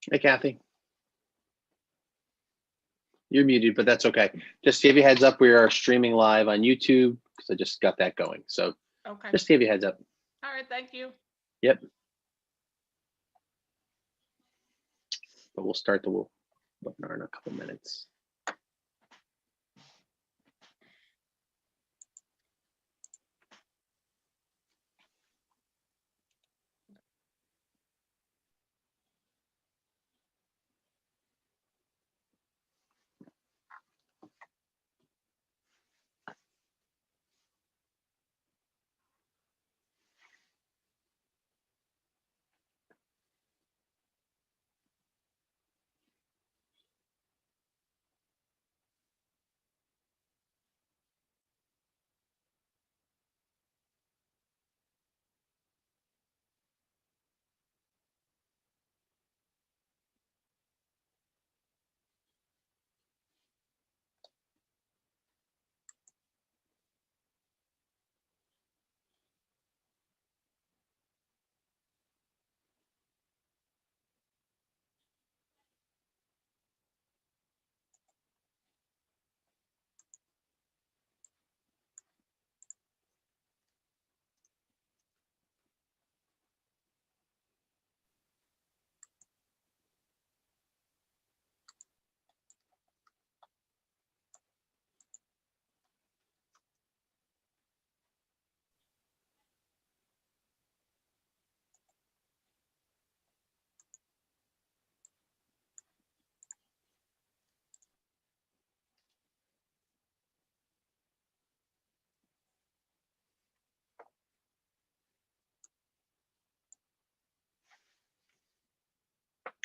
Hey, Kathy. You're muted, but that's okay. Just to give you a heads up, we are streaming live on YouTube because I just got that going. So Okay. just to give you a heads up. All right. Thank you. Yep. But we'll start the webinar in a couple minutes.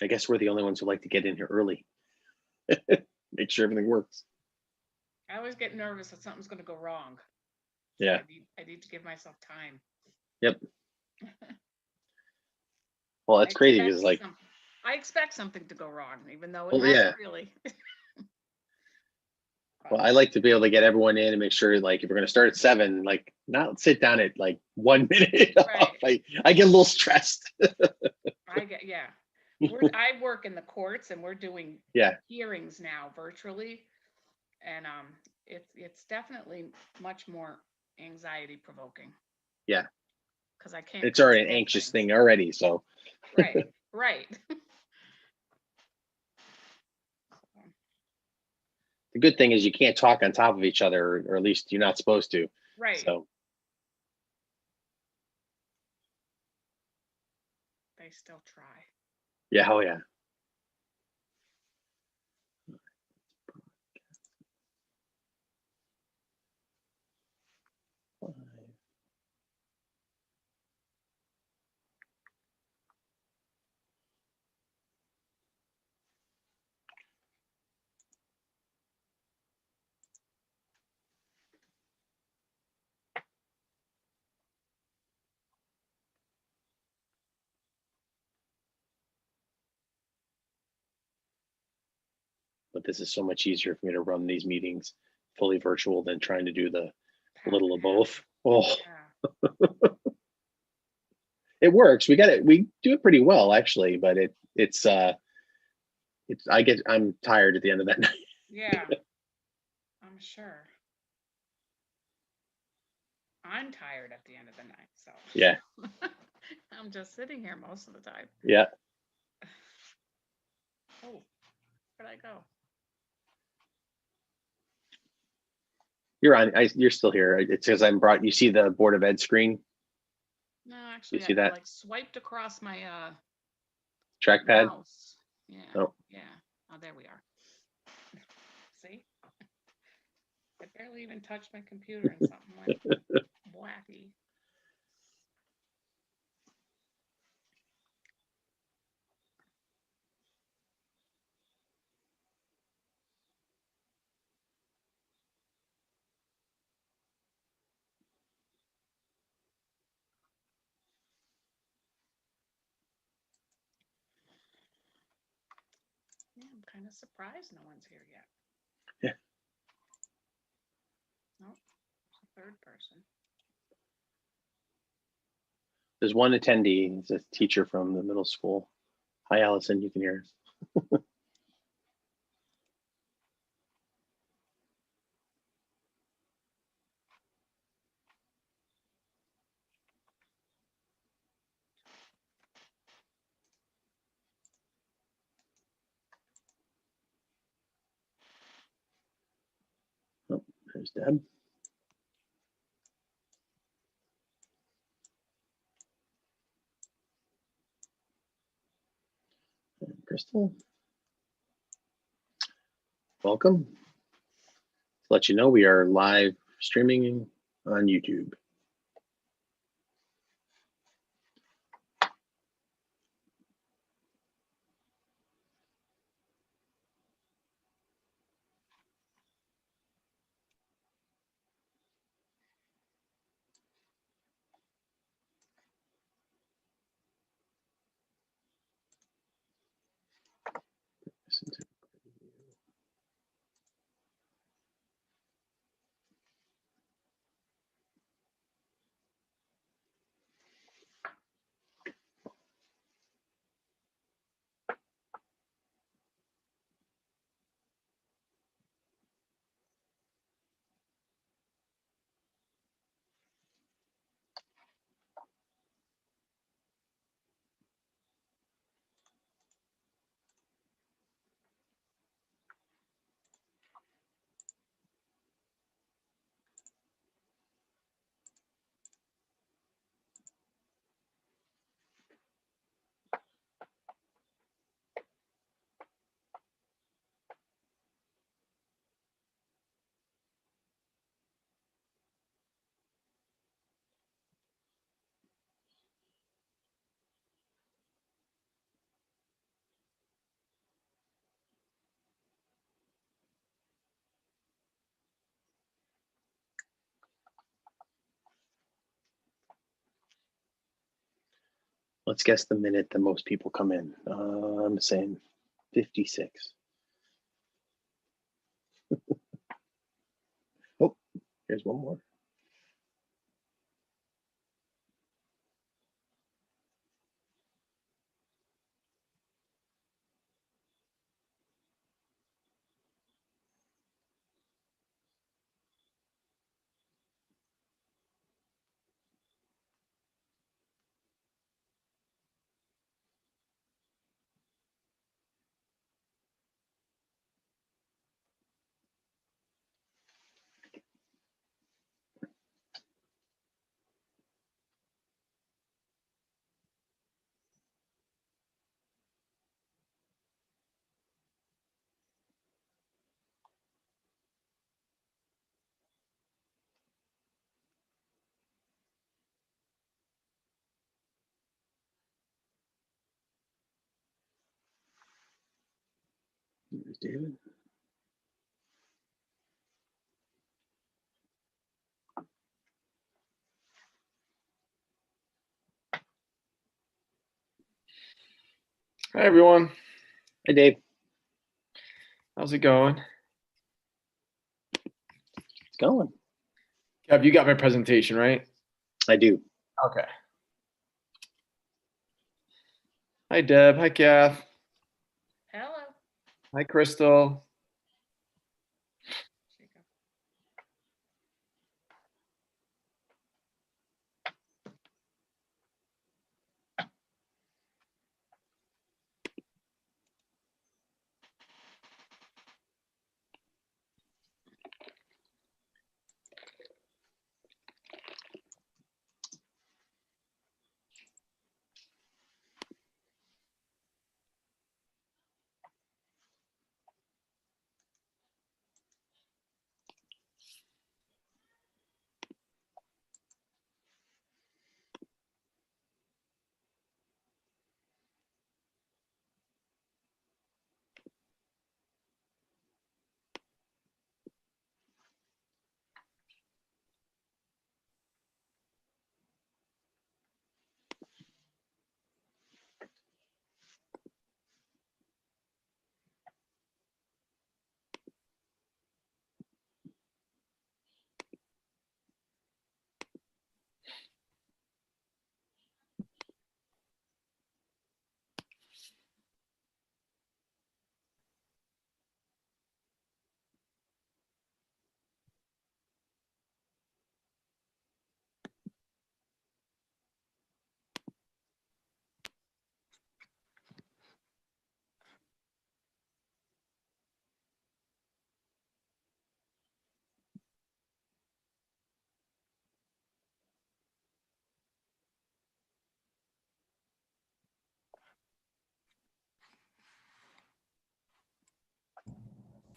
I guess we're the only ones who like to get in here early. Make sure everything works. I always get nervous that something's going to go wrong. Yeah. I need to give myself time. Yep. Well, that's crazy because I expect something to go wrong, even though it hasn't really. Well, I like to be able to get everyone in and make sure, like, if we're going to start at 7, like, not sit down at like 1 minute. Right. I get a little stressed. I work in the courts and we're doing hearings now virtually, and it's definitely much more anxiety provoking. Yeah. Because I can't. It's already an anxious thing already. So. Right. The good thing is you can't talk on top of each other, or at least you're not supposed to. Right. So. They still try. Yeah. Oh yeah. But this is so much easier for me to run these meetings fully virtual than trying to do the little of both. Oh, yeah. It works. We do it pretty well actually, but I'm tired at the end of that night. Yeah, I'm sure. I'm tired at the end of the night, so. Yeah. I'm just sitting here most of the time. Yeah. Oh, where'd I go? You're on. You're still here. It's because you see the Board of Ed screen. No, actually, you see that? Like swiped across my trackpad. Mouse. Yeah. Oh. Yeah. Oh, there we are. See? I barely even touched my computer and something went wacky. Yeah, I'm kind of surprised no one's here yet. Yeah. Nope. It's a third person. There's one attendee. It's a teacher from the middle school, Hi, Allison, you can hear us. Oh, there's Deb. And Crystal. Welcome. To let you know, we are live streaming on YouTube. Let's guess the minute that most people come in. I'm saying 56. Oh, here's one more. Here's David. Hi, everyone. Hi, Dave. How's it going? It's going. Kev, you got my presentation, right? I do. Okay. Hi, Deb. Hi, Kath. Hello. Hi, Crystal.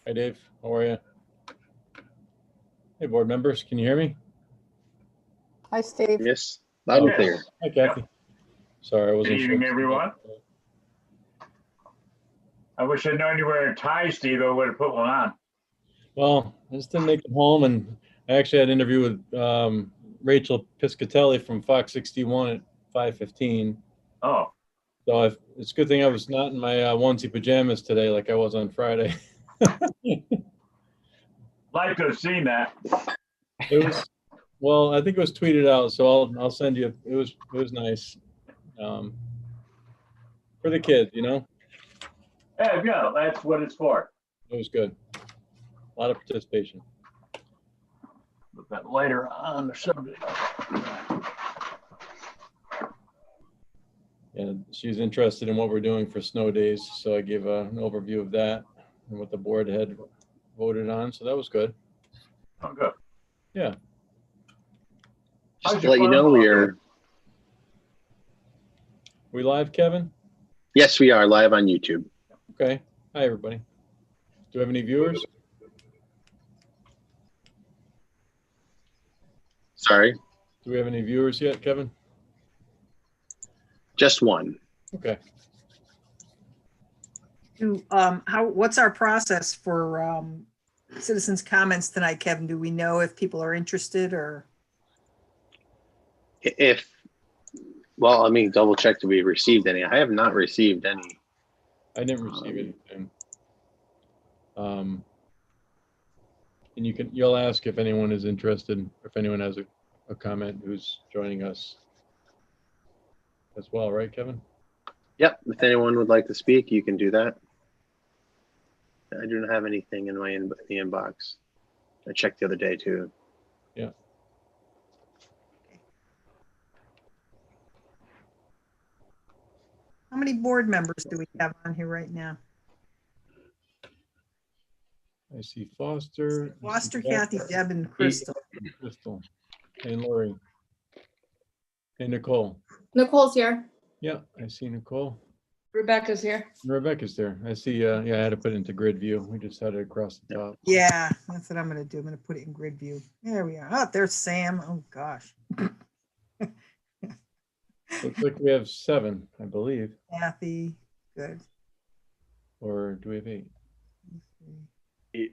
Hi, Dave. How are you? Hey, board members, can you hear me? Hi, Steve. Yes, loud and clear. Hi, Kathy. Sorry, I wasn't Good sure. evening, everyone. I wish I'd known you were a tie, Steve. I would have put one on. Well, I just didn't make it home, and I actually had an interview with Rachel Piscatelli from Fox 61 at 5:15. Oh, So it's a good thing I was not in my onesie pajamas today like I was on Friday. like to have seen that. It was, well, I think it was tweeted out, so I'll send you. It was nice for the kids, you know. Yeah, yeah, that's what it's for. It was good. A lot of participation. A bit later on the subject. And she's interested in what we're doing for snow days, so I gave an overview of that and what the board had voted on. So that was good. Oh, good. Yeah. Just to let you know, We live, Kevin? yes, we are live on YouTube. Okay. Hi, everybody. Do we have any viewers? Sorry, Do we have any viewers yet, Kevin? just one. Okay. What's our process for citizens' comments tonight, Kevin? Do we know if people are interested or? Well, let me double check that we received any. I have not received any. I didn't receive anything. And you'll ask if anyone is interested, if anyone has a comment who's joining us as well, right, Kevin? Yep, if anyone would like to speak, you can do that. I do not have anything in the inbox. I checked the other day too. Yeah. How many board members do we have on here right now? I see Foster. Foster, Kathy, Deb, and Crystal. Crystal. And Lori. Hey, Nicole. Nicole's here. Yeah, I see Nicole. Rebecca's here. Rebecca's there. I see, yeah, I had to put it into grid view. We just had it across the top. Yeah, that's what I'm going to do. I'm going to put it in grid view. There we are. Oh, there's Sam. Oh, gosh. Looks like we have 7, I believe. Kathy, good. Or do we have 8? 8.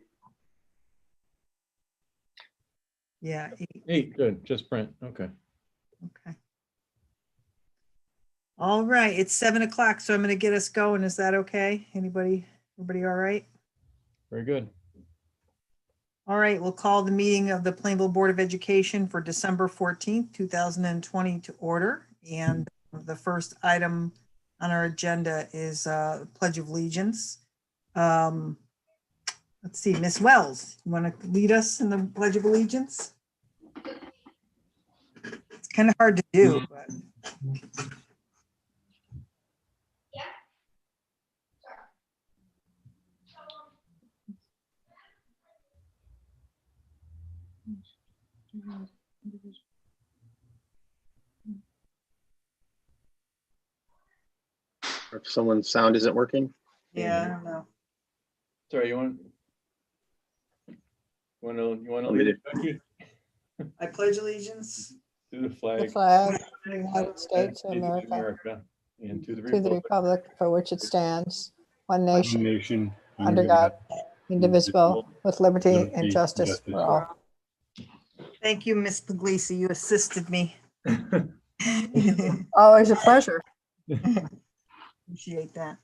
Yeah, 8. 8, good. Just Brent. Okay. Okay. All right, it's 7 o'clock, so I'm going to get us going. Is that okay? Everybody all right? Very good. All right, we'll call the meeting of the Plainville Board of Education for December 14th, 2020 to order. And the first item on our agenda is Pledge of Allegiance. Let's see, Ms. Wells, you want to lead us in the Pledge of Allegiance? It's kind of hard to do, but. If someone's sound isn't working. Yeah, I don't know. Sorry, you want to lead it, Becky? I pledge allegiance To the The flag. flag of the United States of of America, and to the to the republic. republic for which it stands, one One nation, nation, under God, indivisible, with liberty and justice for all. Thank you, Ms. Puglisi. You assisted me. Always a pleasure. Appreciate that.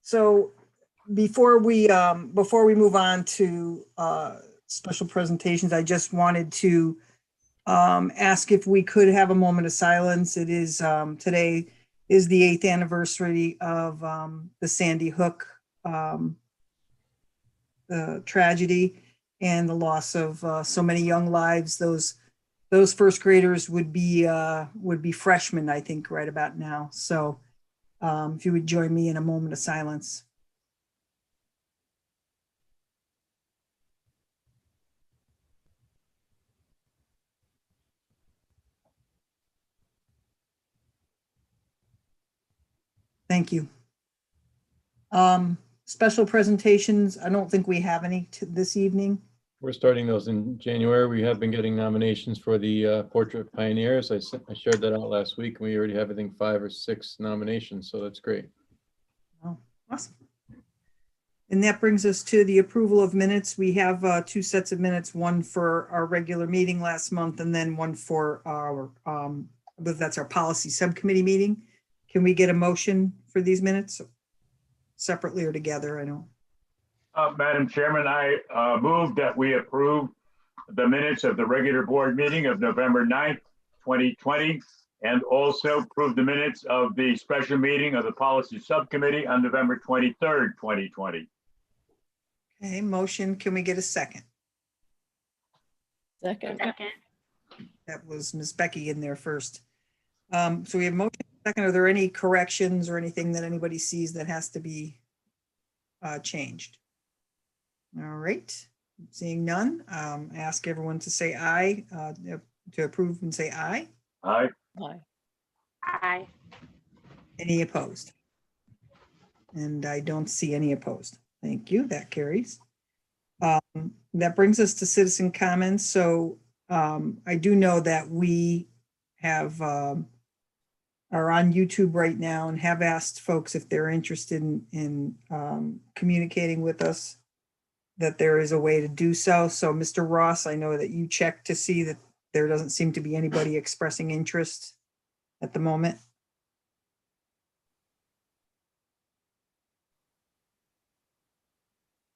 So before we move on to special presentations, I just wanted to ask if we could have a moment of silence. It is today is the 8th anniversary of the Sandy Hook tragedy and the loss of so many young lives. Those first graders would be freshmen, I think, right about now. So if you would join me in a moment of silence. Thank you. Special presentations, I don't think we have any this evening. We're starting those in January. We have been getting nominations for the Portrait Pioneers. I shared that out last week, and we already have, I think, 5 or 6 nominations, so that's great. Oh, awesome. And that brings us to the approval of minutes. We have 2 sets of minutes, one for our regular meeting last month and then one for our, but that's our policy subcommittee meeting. Can we get a motion for these minutes separately or together? I don't. Madam Chairman, I move that we approve the minutes of the regular board meeting of November 9th, 2020, and also approve the minutes of the special meeting of the policy subcommittee on November 23rd, 2020. Okay, motion. Can we get a second? Second. That was Ms. Becky in there first. So we have motion second. Are there any corrections or anything that anybody sees that has to be changed? All right, seeing none, ask everyone to say aye, to approve and say aye. Aye. Aye. Any opposed? And I don't see any opposed. Thank you, that carries. That brings us to citizen comments. So I do know that we have are on YouTube right now and have asked folks if they're interested in communicating with us, that there is a way to do so. So Mr. Ross, I know that you checked to see that there doesn't seem to be anybody expressing interest at the moment.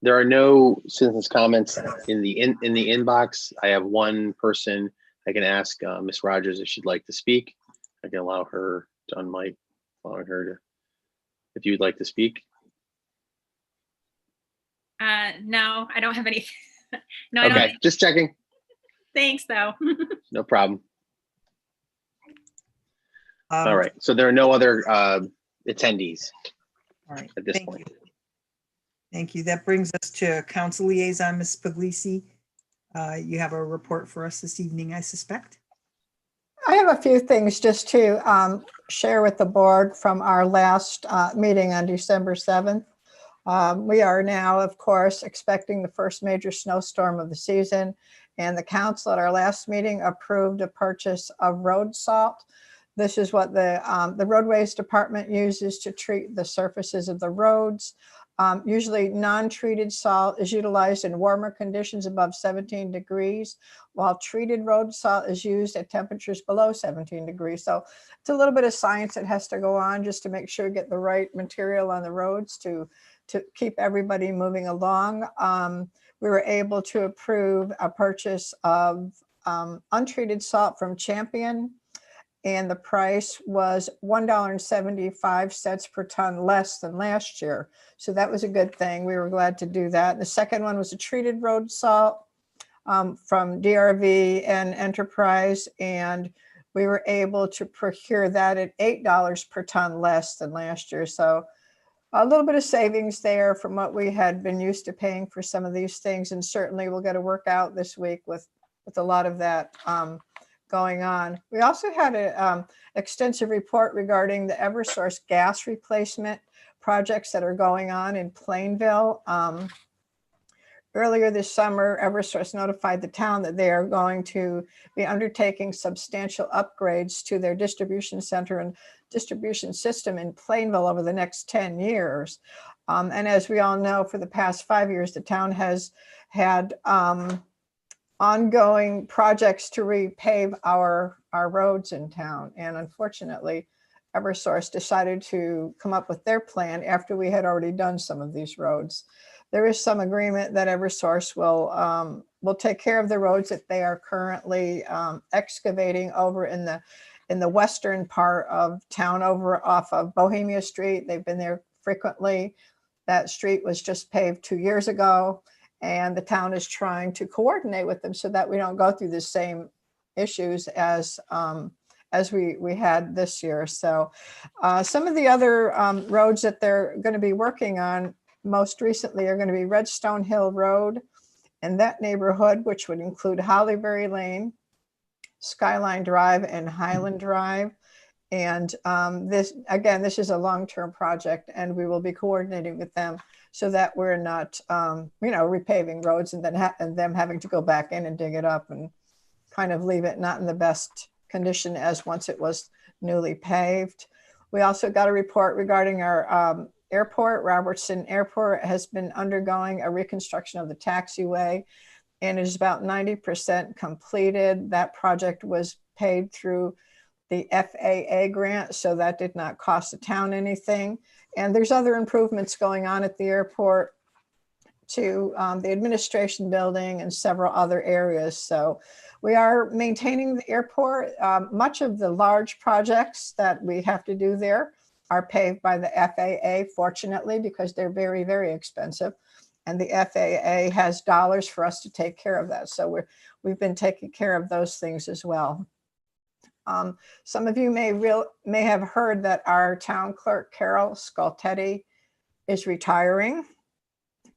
There are no citizens comments in the inbox. I have one person I can ask, Ms. Rogers, if she'd like to speak. I can allow her to unmic, allowing her to, if you'd like to speak. No, I don't have any. No, I Okay, don't. just checking. Thanks, though. No problem. All right, so there are no other attendees All right, at this thank point. you. Thank you. That brings us to Council Liaison, Ms. Puglisi. You have a report for us this evening, I suspect. I have a few things just to share with the board from our last meeting on December 7th. We are now, of course, expecting the first major snowstorm of the season, and the council at our last meeting approved a purchase of road salt. This is what the roadways department uses to treat the surfaces of the roads. Usually non-treated salt is utilized in warmer conditions above 17 degrees, while treated road salt is used at temperatures below 17 degrees. So it's a little bit of science that has to go on just to make sure we get the right material on the roads to keep everybody moving along. We were able to approve a purchase of untreated salt from Champion, and the price was $1.75 per ton less than last year. So that was a good thing. We were glad to do that. The second one was a treated road salt from DRV and Enterprise, and we were able to procure that at $8 per ton less than last year. So a little bit of savings there from what we had been used to paying for some of these things, and certainly we'll get a workout this week with a lot of that going on. We also had an extensive report regarding the Eversource gas replacement projects that are going on in Plainville. Earlier this summer, Eversource notified the town that they are going to be undertaking substantial upgrades to their distribution center and distribution system in Plainville over the next 10 years. And as we all know, for the past 5 years, the town has had ongoing projects to repave our roads in town. And unfortunately, Eversource decided to come up with their plan after we had already done some of these roads. There is some agreement that Eversource will take care of the roads that they are currently excavating over in the western part of town, over off of Bohemia Street. They've been there frequently. That street was just paved 2 years ago, and the town is trying to coordinate with them so that we don't go through the same issues as we had this year. So some of the other roads that they're going to be working on most recently are going to be Redstone Hill Road and that neighborhood, which would include Hollyberry Lane, Skyline Drive, and Highland Drive. And this is a long-term project, and we will be coordinating with them so that we're not, repaving roads and then and them having to go back in and dig it up and kind of leave it not in the best condition as once it was newly paved. We also got a report regarding our airport. Robertson Airport has been undergoing a reconstruction of the taxiway, and is about 90% completed. That project was paid through the FAA grant, so that did not cost the town anything. And there's other improvements going on at the airport to the administration building and several other areas. So we are maintaining the airport. Much of the large projects that we have to do there are paved by the FAA, fortunately, because they're very, very expensive. And the FAA has dollars for us to take care of that. So we've been taking care of those things as well. Some of you may have heard that our town clerk, Carol Scoltetti, is retiring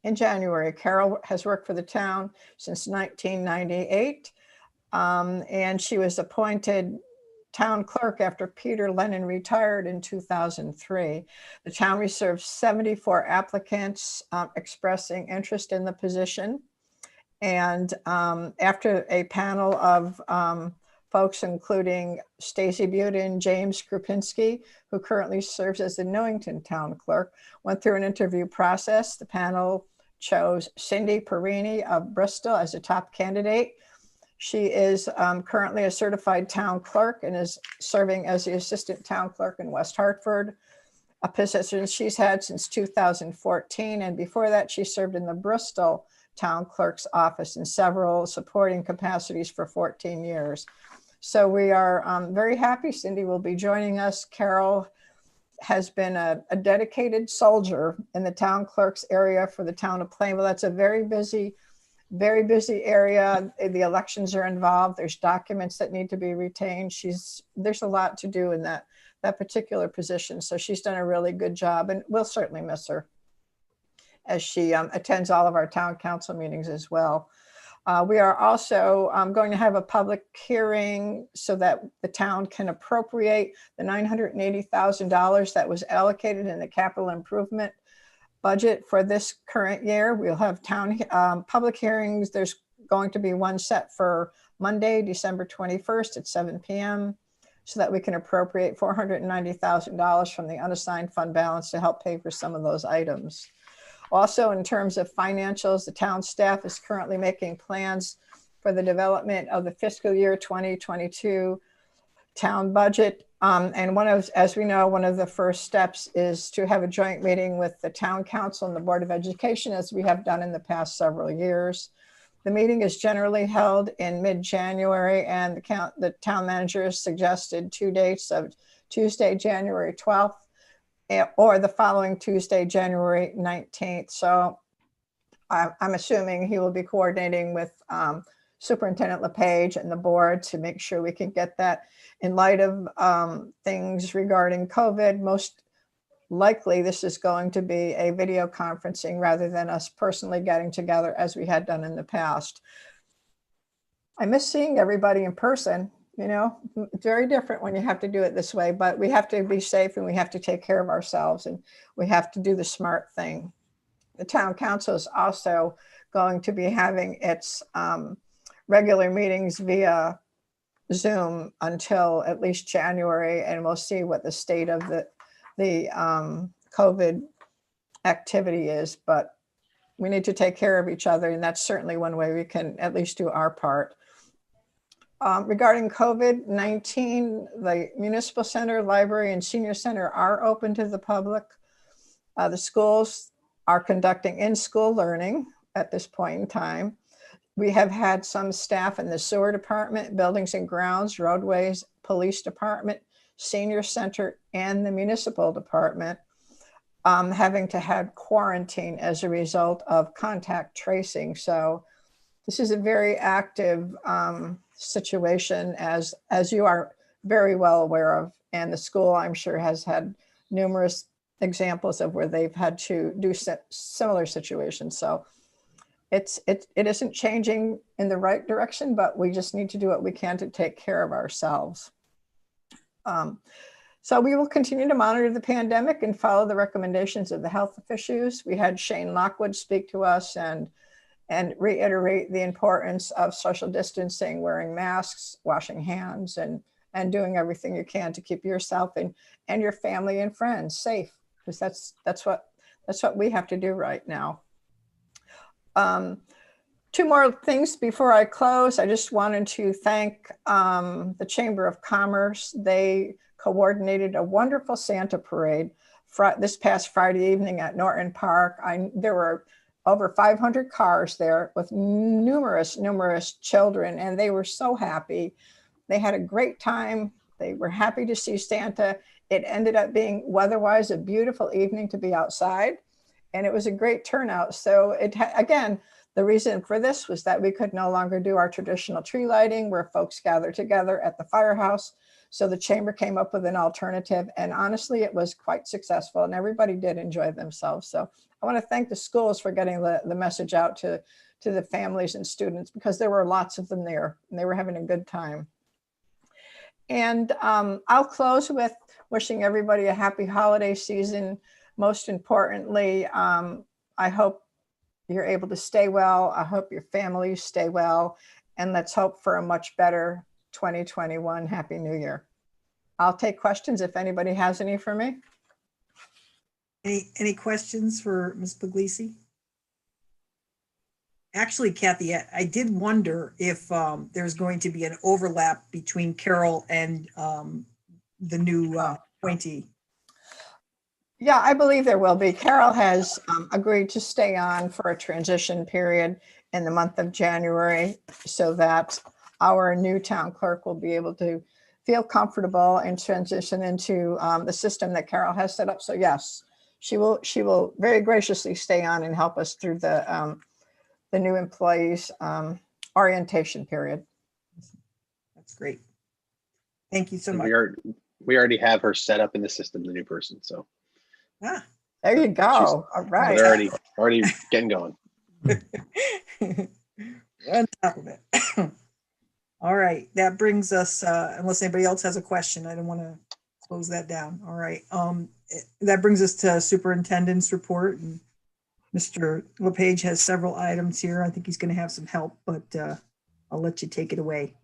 in January. Carol has worked for the town since 1998, and she was appointed town clerk after Peter Lennon retired in 2003. The town received 74 applicants expressing interest in the position. And after a panel of folks, including Stacy Buden, James Krupinski, who currently serves as the Newington town clerk, went through an interview process. The panel chose Cindy Perini of Bristol as a top candidate. She is currently a certified town clerk and is serving as the assistant town clerk in West Hartford, a position she's had since 2014. And before that, she served in the Bristol town clerk's office in several supporting capacities for 14 years. So we are very happy Cindy will be joining us. Carol has been a dedicated soldier in the town clerk's area for the town of Plainville. That's a very busy area. The elections are involved. There's documents that need to be retained. There's a lot to do in that particular position. So she's done a really good job, and we'll certainly miss her as she attends all of our town council meetings as well. We are also going to have a public hearing so that the town can appropriate the $980,000 that was allocated in the capital improvement budget for this current year. We'll have town public hearings. There's going to be one set for Monday, December 21st at 7 p.m. so that we can appropriate $490,000 from the unassigned fund balance to help pay for some of those items. Also, in terms of financials, the town staff is currently making plans for the development of the fiscal year 2022 town budget. And as we know, one of the first steps is to have a joint meeting with the town council and the Board of Education, as we have done in the past several years. The meeting is generally held in mid-January, and the town manager has suggested two dates of Tuesday, January 12th, or the following Tuesday, January 19th. So I'm assuming he will be coordinating with Superintendent LePage and the board to make sure we can get that. In light of things regarding COVID, most likely this is going to be a video conferencing rather than us personally getting together as we had done in the past. I miss seeing everybody in person. You know, it's very different when you have to do it this way, but we have to be safe and we have to take care of ourselves and we have to do the smart thing. The town council is also going to be having its regular meetings via Zoom until at least January, and we'll see what the state of the COVID activity is, but we need to take care of each other, and that's certainly one way we can at least do our part. Regarding COVID-19, the municipal center, library, and senior center are open to the public. The schools are conducting in-school learning at this point in time. We have had some staff in the sewer department, buildings and grounds, roadways, police department, senior center, and the municipal department having to have quarantine as a result of contact tracing. So this is a very active situation, as you are very well aware of, and the school, I'm sure, has had numerous examples of where they've had to do similar situations. So it isn't changing in the right direction, but we just need to do what we can to take care of ourselves. So we will continue to monitor the pandemic and follow the recommendations of the health officials. We had Shane Lockwood speak to us and reiterate the importance of social distancing, wearing masks, washing hands, and doing everything you can to keep yourself and your family and friends safe, because that's what we have to do right now. Two more things before I close. I just wanted to thank the Chamber of Commerce. They coordinated a wonderful Santa parade this past Friday evening at Norton Park. There were over 500 cars there with numerous children, and they were so happy. They had a great time. They were happy to see Santa. It ended up being weather-wise a beautiful evening to be outside, and it was a great turnout. So again, the reason for this was that we could no longer do our traditional tree lighting where folks gather together at the firehouse. So the chamber came up with an alternative, and honestly, it was quite successful and everybody did enjoy themselves. So I want to thank the schools for getting the message out to the families and students, because there were lots of them there and they were having a good time. And I'll close with wishing everybody a happy holiday season. Most importantly, I hope you're able to stay well. I hope your families stay well. And let's hope for a much better 2021. Happy New Year. I'll take questions if anybody has any for me. Any questions for Ms. Puglisi? Actually, Kathy, I did wonder if there's going to be an overlap between Carol and the new appointee. Yeah, I believe there will be. Carol has agreed to stay on for a transition period in the month of January so that our new town clerk will be able to feel comfortable and transition into the system that Carol has set up. So yes, she will very graciously stay on and help us through the new employees orientation period. That's great. Thank you so much. We already have her set up in the system, the new person. So. Ah, there you go. All right. They're already getting going. On top of it. All right. That brings us, unless anybody else has a question, I don't want to close that down. All right. That brings us to superintendent's report. And Mr. LePage has several items here. I think he's going to have some help, but I'll let you take it away.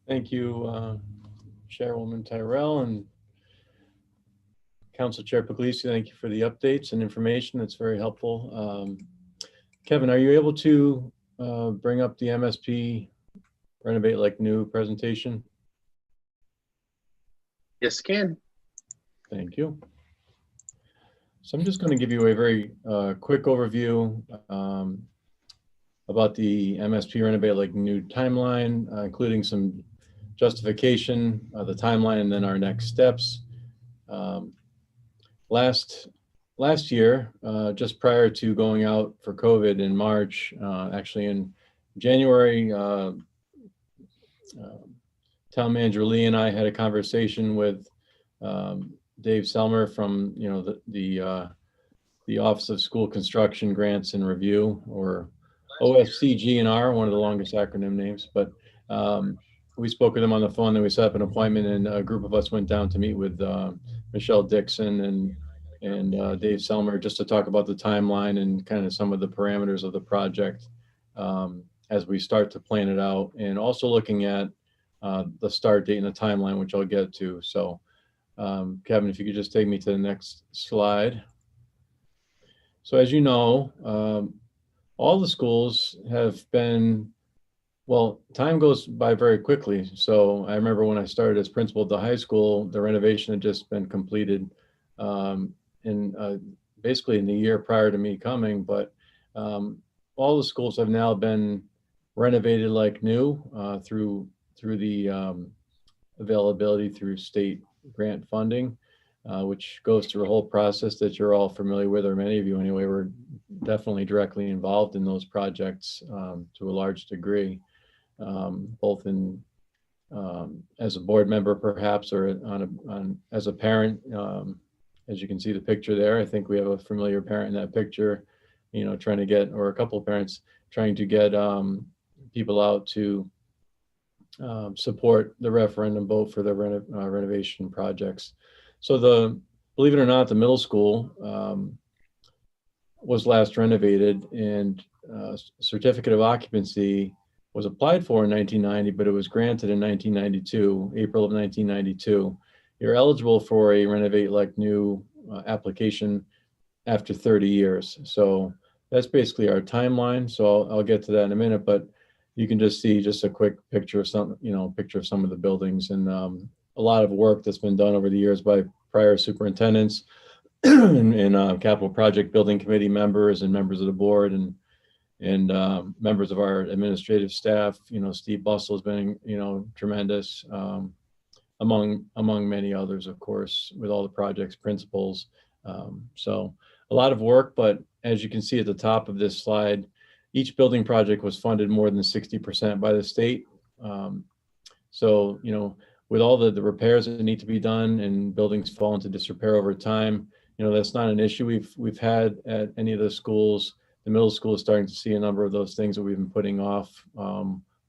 Thank you, Chairwoman Tyrell and Council Chair Puglisi. Thank you for the updates and information. That's very helpful. Kevin, are you able to bring up the MSP Renovate Like New presentation? Yes, can. Thank you. So I'm just going to give you a very quick overview about the MSP Renovate Like New timeline, including some justification of the timeline and then our next steps. Last year, just prior to going out for COVID in March, actually in January, Town Manager Lee and I had a conversation with Dave Selmer from the Office of School Construction Grants and Review, or OFCG&R, one of the longest acronym names. But we spoke with him on the phone, then we set up an appointment, and a group of us went down to meet with Michelle Dixon and Dave Selmer, just to talk about the timeline and kind of some of the parameters of the project as we start to plan it out, and also looking at the start date and the timeline, which I'll get to. So Kevin, if you could just take me to the next slide. So as you know, all the schools have been, well, time goes by very quickly. So I remember when I started as principal at the high school, the renovation had just been completed basically in the year prior to me coming, but all the schools have now been renovated like new through the availability through state grant funding, which goes through a whole process that you're all familiar with, or many of you anyway. We're definitely directly involved in those projects to a large degree, both in as a board member perhaps, or as a parent. As you can see the picture there, I think we have a familiar parent in that picture, trying to get, or a couple of parents trying to get people out to support the referendum vote for the renovation projects. So believe it or not, the middle school was last renovated, and certificate of occupancy was applied for in 1990, but it was granted in 1992, April of 1992. You're eligible for a renovate like new application after 30 years. So that's basically our timeline. So I'll get to that in a minute, but you can just see just a quick picture of some, picture of some of the buildings, and a lot of work that's been done over the years by prior superintendents and capital project building committee members and members of the board and members of our administrative staff. Steve Bustle has been, tremendous, among many others, of course, with all the projects, principals. So a lot of work, but as you can see at the top of this slide, each building project was funded more than 60% by the state. So, with all the repairs that need to be done and buildings fall into disrepair over time, that's not an issue we've had at any of the schools. The middle school is starting to see a number of those things that we've been putting off,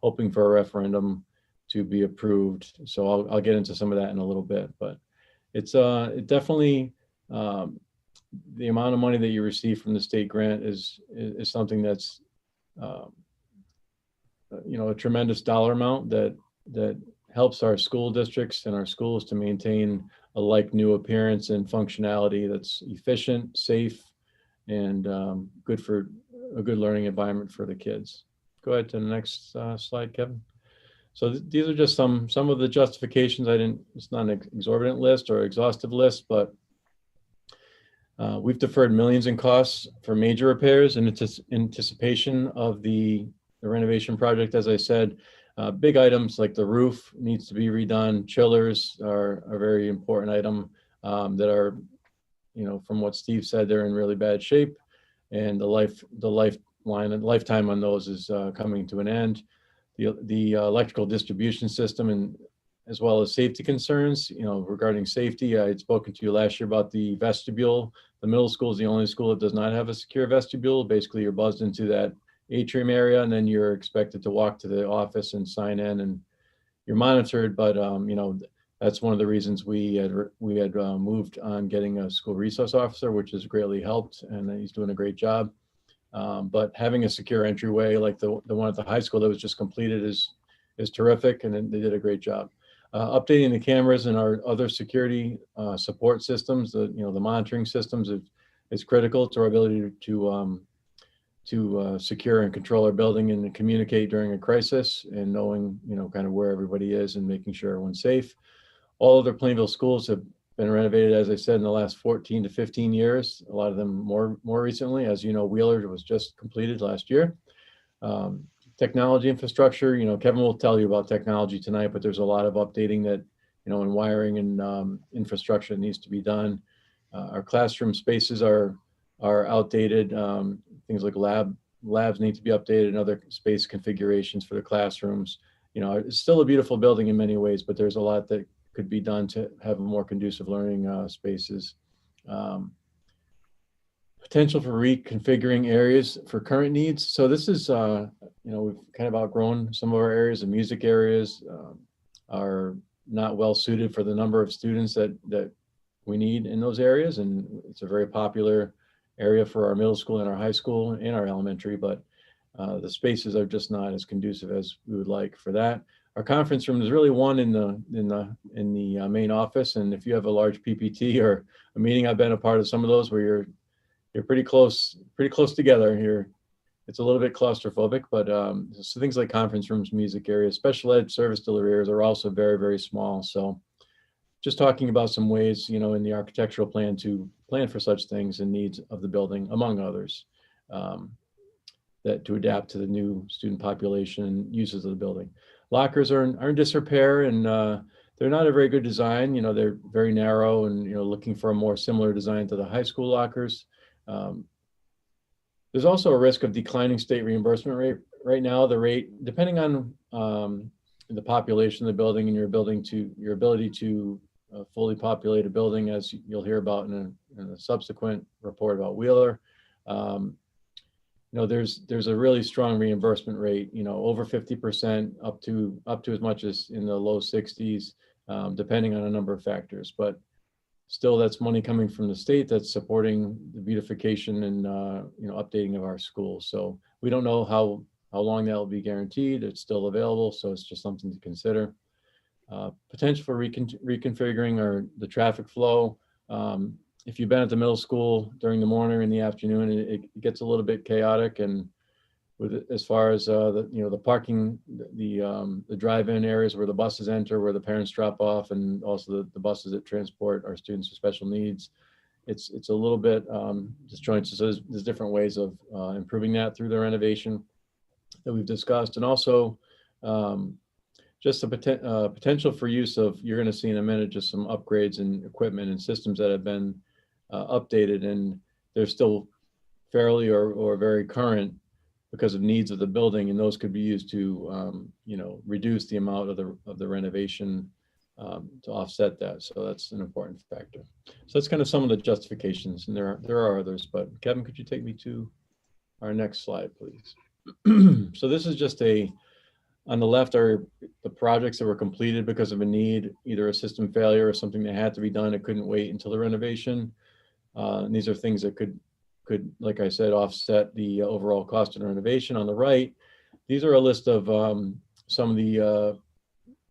hoping for a referendum to be approved. So I'll get into some of that in a little bit, but it's it definitely, the amount of money that you receive from the state grant is something that's, a tremendous dollar amount that helps our school districts and our schools to maintain a like new appearance and functionality that's efficient, safe, and good for a good learning environment for the kids. Go ahead to the next slide, Kevin. So these are just some of the justifications. It's not an exorbitant list or exhaustive list, but we've deferred millions in costs for major repairs in anticipation of the renovation project. As I said, big items like the roof needs to be redone. Chillers are a very important item that are, from what Steve said, they're in really bad shape, and the lifetime on those is coming to an end. The electrical distribution system, and as well as safety concerns, regarding safety. I had spoken to you last year about the vestibule. The middle school is the only school that does not have a secure vestibule. Basically, you're buzzed into that atrium area, and then you're expected to walk to the office and sign in, and you're monitored. But that's one of the reasons we had moved on getting a school resource officer, which has greatly helped, and he's doing a great job. But having a secure entryway like the one at the high school that was just completed is terrific, and they did a great job. Updating the cameras and our other security support systems, the monitoring systems is critical to our ability to secure and control our building and communicate during a crisis, and knowing kind of where everybody is and making sure everyone's safe. All other Plainville schools have been renovated, as I said, in the last 14 to 15 years. A lot of them more recently. As you know, Wheeler was just completed last year. Technology infrastructure, Kevin will tell you about technology tonight, but there's a lot of updating that, and wiring and infrastructure that needs to be done. Our classroom spaces are outdated. Things like labs need to be updated, and other space configurations for the classrooms. It's still a beautiful building in many ways, but there's a lot that could be done to have more conducive learning spaces. Potential for reconfiguring areas for current needs. So this is, we've kind of outgrown some of our areas. The music areas are not well suited for the number of students that we need in those areas. And it's a very popular area for our middle school and our high school and our elementary, but the spaces are just not as conducive as we would like for that. Our conference room is really one in the main office. And if you have a large PPT or a meeting, I've been a part of some of those where you're pretty close together. It's a little bit claustrophobic, but so things like conference rooms, music areas, special ed service delivery areas are also very, very small. So just talking about some ways, in the architectural plan to plan for such things and needs of the building, among others, that to adapt to the new student population and uses of the building. Lockers are in disrepair, and they're not a very good design. They're very narrow, and looking for a more similar design to the high school lockers. There's also a risk of declining state reimbursement rate. Right now, the rate, depending on the population of the building and your ability to fully populate a building, as you'll hear about in a subsequent report about Wheeler, there's a really strong reimbursement rate. Over 50%, up to as much as in the low 60s, depending on a number of factors. But still that's money coming from the state that's supporting the beautification and updating of our schools. So we don't know how long that will be guaranteed. It's still available, so it's just something to consider. Potential for reconfiguring or the traffic flow. If you've been at the middle school during the morning or in the afternoon, it gets a little bit chaotic, and with as far as the parking, the drive-in areas where the buses enter, where the parents drop off, and also the buses that transport our students with special needs, it's a little bit disjointed. So there's different ways of improving that through the renovation that we've discussed, and also just the potential for use of, you're going to see in a minute, just some upgrades in equipment and systems that have been updated, and they're still fairly or very current because of needs of the building, and those could be used to reduce the amount of the renovation to offset that. So that's an important factor. So that's kind of some of the justifications, and there are others. But Kevin, could you take me to our next slide, please? So this is just on the left are the projects that were completed because of a need, either a system failure or something that had to be done. It couldn't wait until the renovation. And these are things that could, like I said, offset the overall cost of the renovation. On the right, these are a list of some of the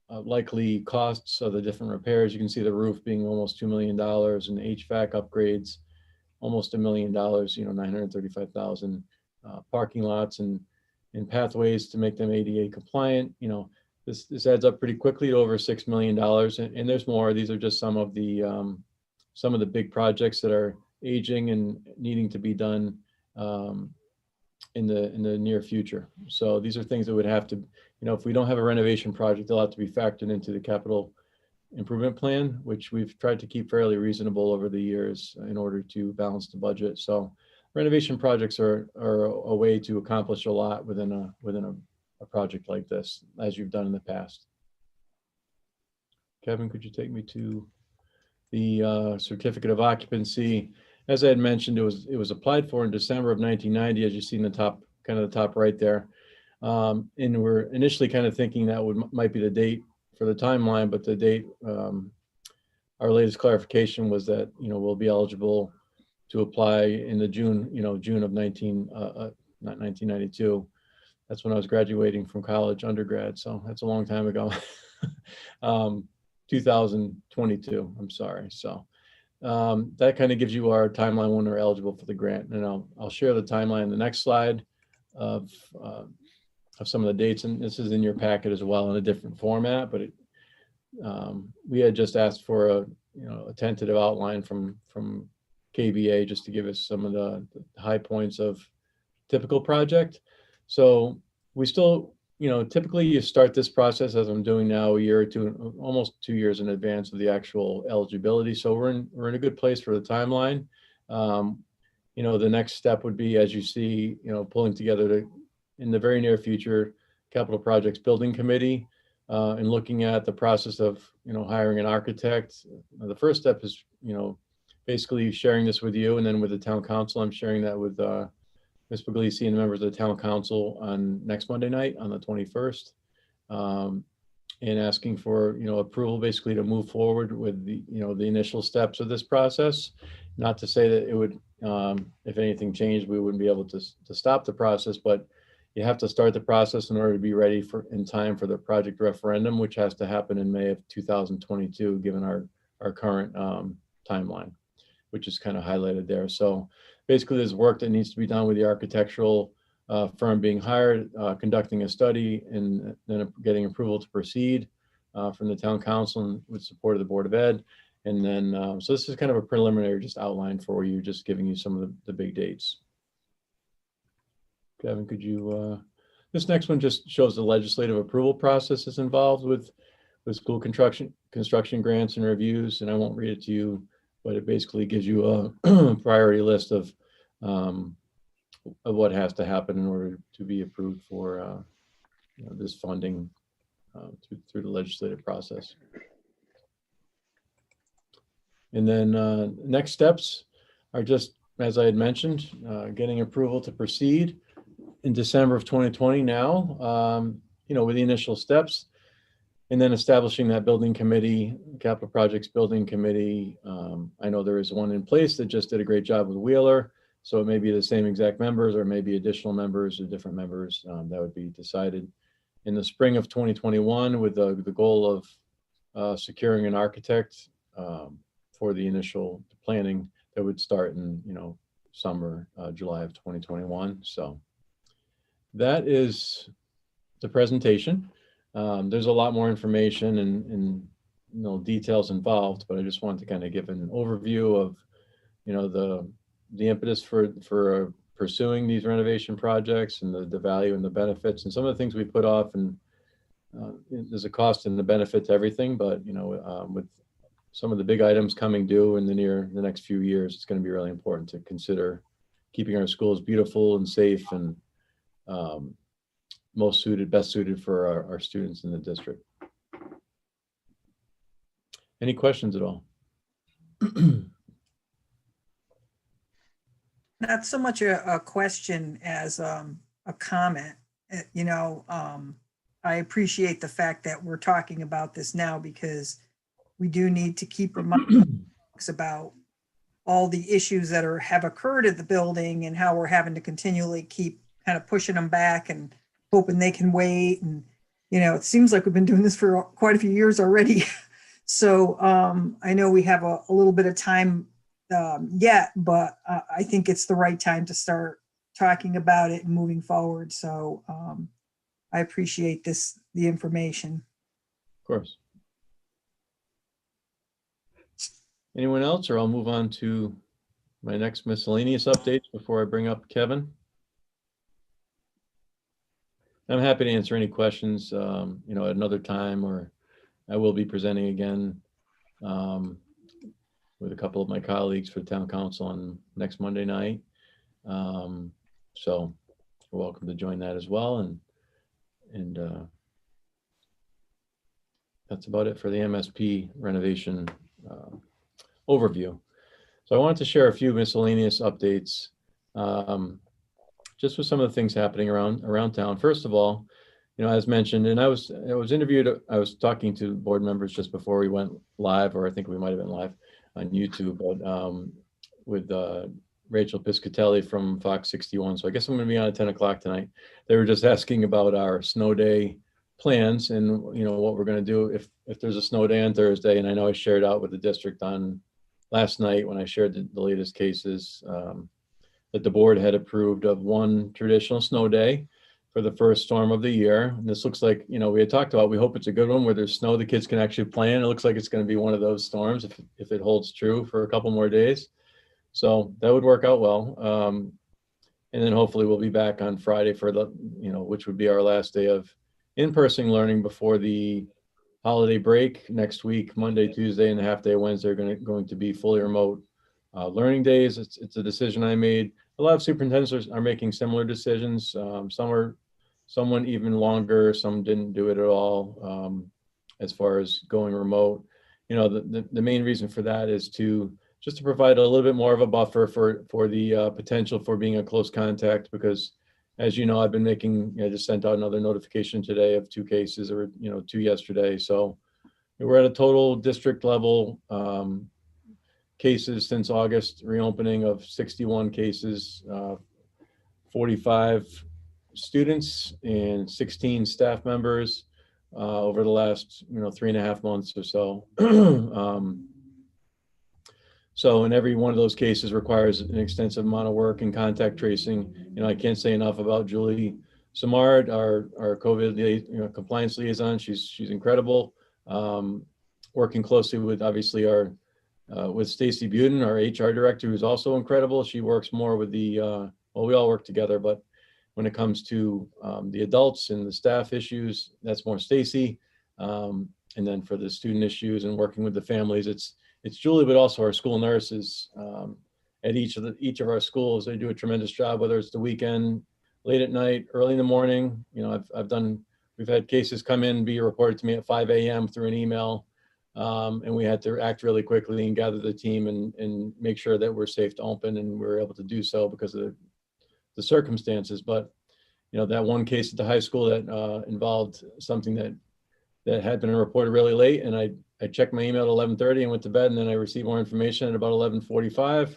likely costs of the different repairs. You can see the roof being almost $2 million, and HVAC upgrades almost $1 million, $935,000. Parking lots and pathways to make them ADA compliant. This adds up pretty quickly to over $6 million, and there's more. These are just some of the big projects that are aging and needing to be done in the near future. So these are things that would have to, if we don't have a renovation project, they'll have to be factored into the capital improvement plan, which we've tried to keep fairly reasonable over the years in order to balance the budget. So renovation projects are a way to accomplish a lot within a project like this, as you've done in the past. Kevin, could you take me to the certificate of occupancy? As I had mentioned, it was applied for in December of 1990, as you see in the top, kind of the top right there. And we're initially kind of thinking that might be the date for the timeline, but the date, our latest clarification was that, we'll be eligible to apply in the June of 1992. That's when I was graduating from college, undergrad. So that's a long time ago. 2022, I'm sorry. So that kind of gives you our timeline when we're eligible for the grant. And I'll share the timeline in the next slide of some of the dates. And this is in your packet as well in a different format, but we had just asked for a tentative outline from KBA just to give us some of the high points of typical project. So we still, typically you start this process, as I'm doing now, a year or two, almost 2 years in advance of the actual eligibility. So we're in a good place for the timeline. The next step would be, as you see, pulling together in the very near future, capital projects building committee, and looking at the process of, hiring an architect. The first step is, basically sharing this with you, and then with the town council. I'm sharing that with Ms. Puglisi and the members of the town council on next Monday night on the 21st, and asking for approval basically to move forward with the initial steps of this process. Not to say that it would, if anything changed, we wouldn't be able to stop the process, but you have to start the process in order to be ready in time for the project referendum, which has to happen in May of 2022, given our current timeline, which is kind of highlighted there. So basically there's work that needs to be done with the architectural firm being hired, conducting a study, and then getting approval to proceed from the town council and with support of the Board of Ed. And then, so this is kind of a preliminary just outline for you, just giving you some of the big dates. Kevin, could you, this next one just shows the legislative approval process is involved with school construction grants and reviews, and I won't read it to you, but it basically gives you a priority list of what has to happen in order to be approved for this funding through the legislative process. And then next steps are just, as I had mentioned, getting approval to proceed in December of 2020 now, with the initial steps. And then establishing that building committee, capital projects building committee. I know there is one in place that just did a great job with Wheeler. So it may be the same exact members or maybe additional members or different members. That would be decided in the spring of 2021 with the goal of securing an architect for the initial planning that would start in, summer, July of 2021. So that is the presentation. There's a lot more information and details involved, but I just wanted to kind of give an overview of, the impetus for pursuing these renovation projects and the value and the benefits and some of the things we put off. And there's a cost and the benefit to everything, but with some of the big items coming due in the next few years, it's going to be really important to consider keeping our schools beautiful and safe and best suited for our students in the district. Any questions at all? Not so much a question as a comment. I appreciate the fact that we're talking about this now because we do need to keep reminding folks about all the issues that have occurred at the building and how we're having to continually keep kind of pushing them back and hoping they can wait. And, it seems like we've been doing this for quite a few years already. So I know we have a little bit of time yet, but I think it's the right time to start talking about it and moving forward. So I appreciate the information. Of course. Anyone else, or I'll move on to my next miscellaneous updates before I bring up Kevin. I'm happy to answer any questions, at another time, or I will be presenting again with a couple of my colleagues for town council on next Monday night. So you're welcome to join that as well. And that's about it for the MSP renovation overview. So I wanted to share a few miscellaneous updates just with some of the things happening around town. First of all, as mentioned, and I was interviewed, I was talking to board members just before we went live, or I think we might have been live on YouTube, but with Rachel Piscatelli from Fox 61. So I guess I'm going to be on at 10 o'clock tonight. They were just asking about our snow day plans and what we're going to do if there's a snow day on Thursday. And I know I shared out with the district on last night when I shared the latest cases that the board had approved of one traditional snow day for the first storm of the year. And this looks like, we had talked about, we hope it's a good one where there's snow, the kids can actually play in. It looks like it's going to be one of those storms if it holds true for a couple more days. So that would work out well. And then hopefully we'll be back on Friday for the, which would be our last day of in-person learning before the holiday break next week. Monday, Tuesday, and the half day Wednesday are going to be fully remote learning days. It's a decision I made. A lot of superintendents are making similar decisions. Some went even longer, some didn't do it at all as far as going remote. The main reason for that is just to provide a little bit more of a buffer for the potential for being a close contact, because as you know, I've been I just sent out another notification today of 2 cases, or 2 yesterday. So we're at a total district level cases since August reopening of 61 cases, 45 students and 16 staff members over the last 3.5 months or so. So in every one of those cases requires an extensive amount of work and contact tracing. I can't say enough about Julie Samard, our COVID compliance liaison. She's incredible. Working closely with obviously with Stacy Buden, our HR director, who's also incredible. She works more with we all work together, but when it comes to the adults and the staff issues, that's more Stacy. And then for the student issues and working with the families, it's Julie, but also our school nurses at each of our schools. They do a tremendous job, whether it's the weekend, late at night, early in the morning. We've had cases come in, be reported to me at 5 a.m. through an email. And we had to act really quickly and gather the team and make sure that we're safe to open, and we were able to do so because of the circumstances. But that one case at the high school that involved something that that had been reported really late, and I checked my email at 11:30 and went to bed, and then I received more information at about 11:45.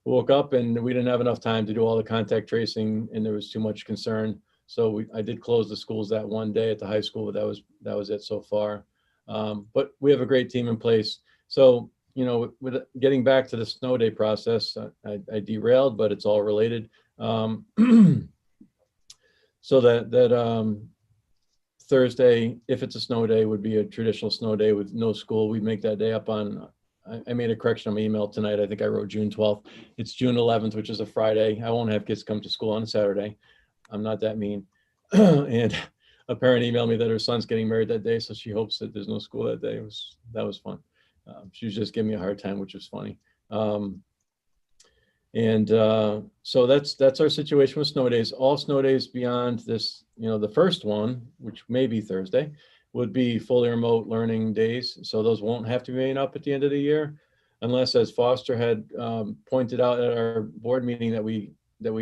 Woke up and we didn't have enough time to do all the contact tracing, and there was too much concern. So I did close the schools that one day at the high school, but that was it so far. But we have a great team in place. So, you know, with getting back to the snow day process, I derailed, but it's all related. So that Thursday, if it's a snow day, would be a traditional snow day with no school. We make that day up on, I made a correction on my email tonight. I think I wrote June 12th. It's June 11th, which is a Friday. I won't have kids come to school on a Saturday. I'm not that mean. And a parent emailed me that her son's getting married that day, so she hopes that there's no school that day. That was fun. She was just giving me a hard time, which was funny. So that's our situation with snow days. All snow days beyond this, you know, the first one, which may be Thursday, would be fully remote learning days. So those won't have to be made up at the end of the year, unless, as Foster had pointed out at our board meeting, that we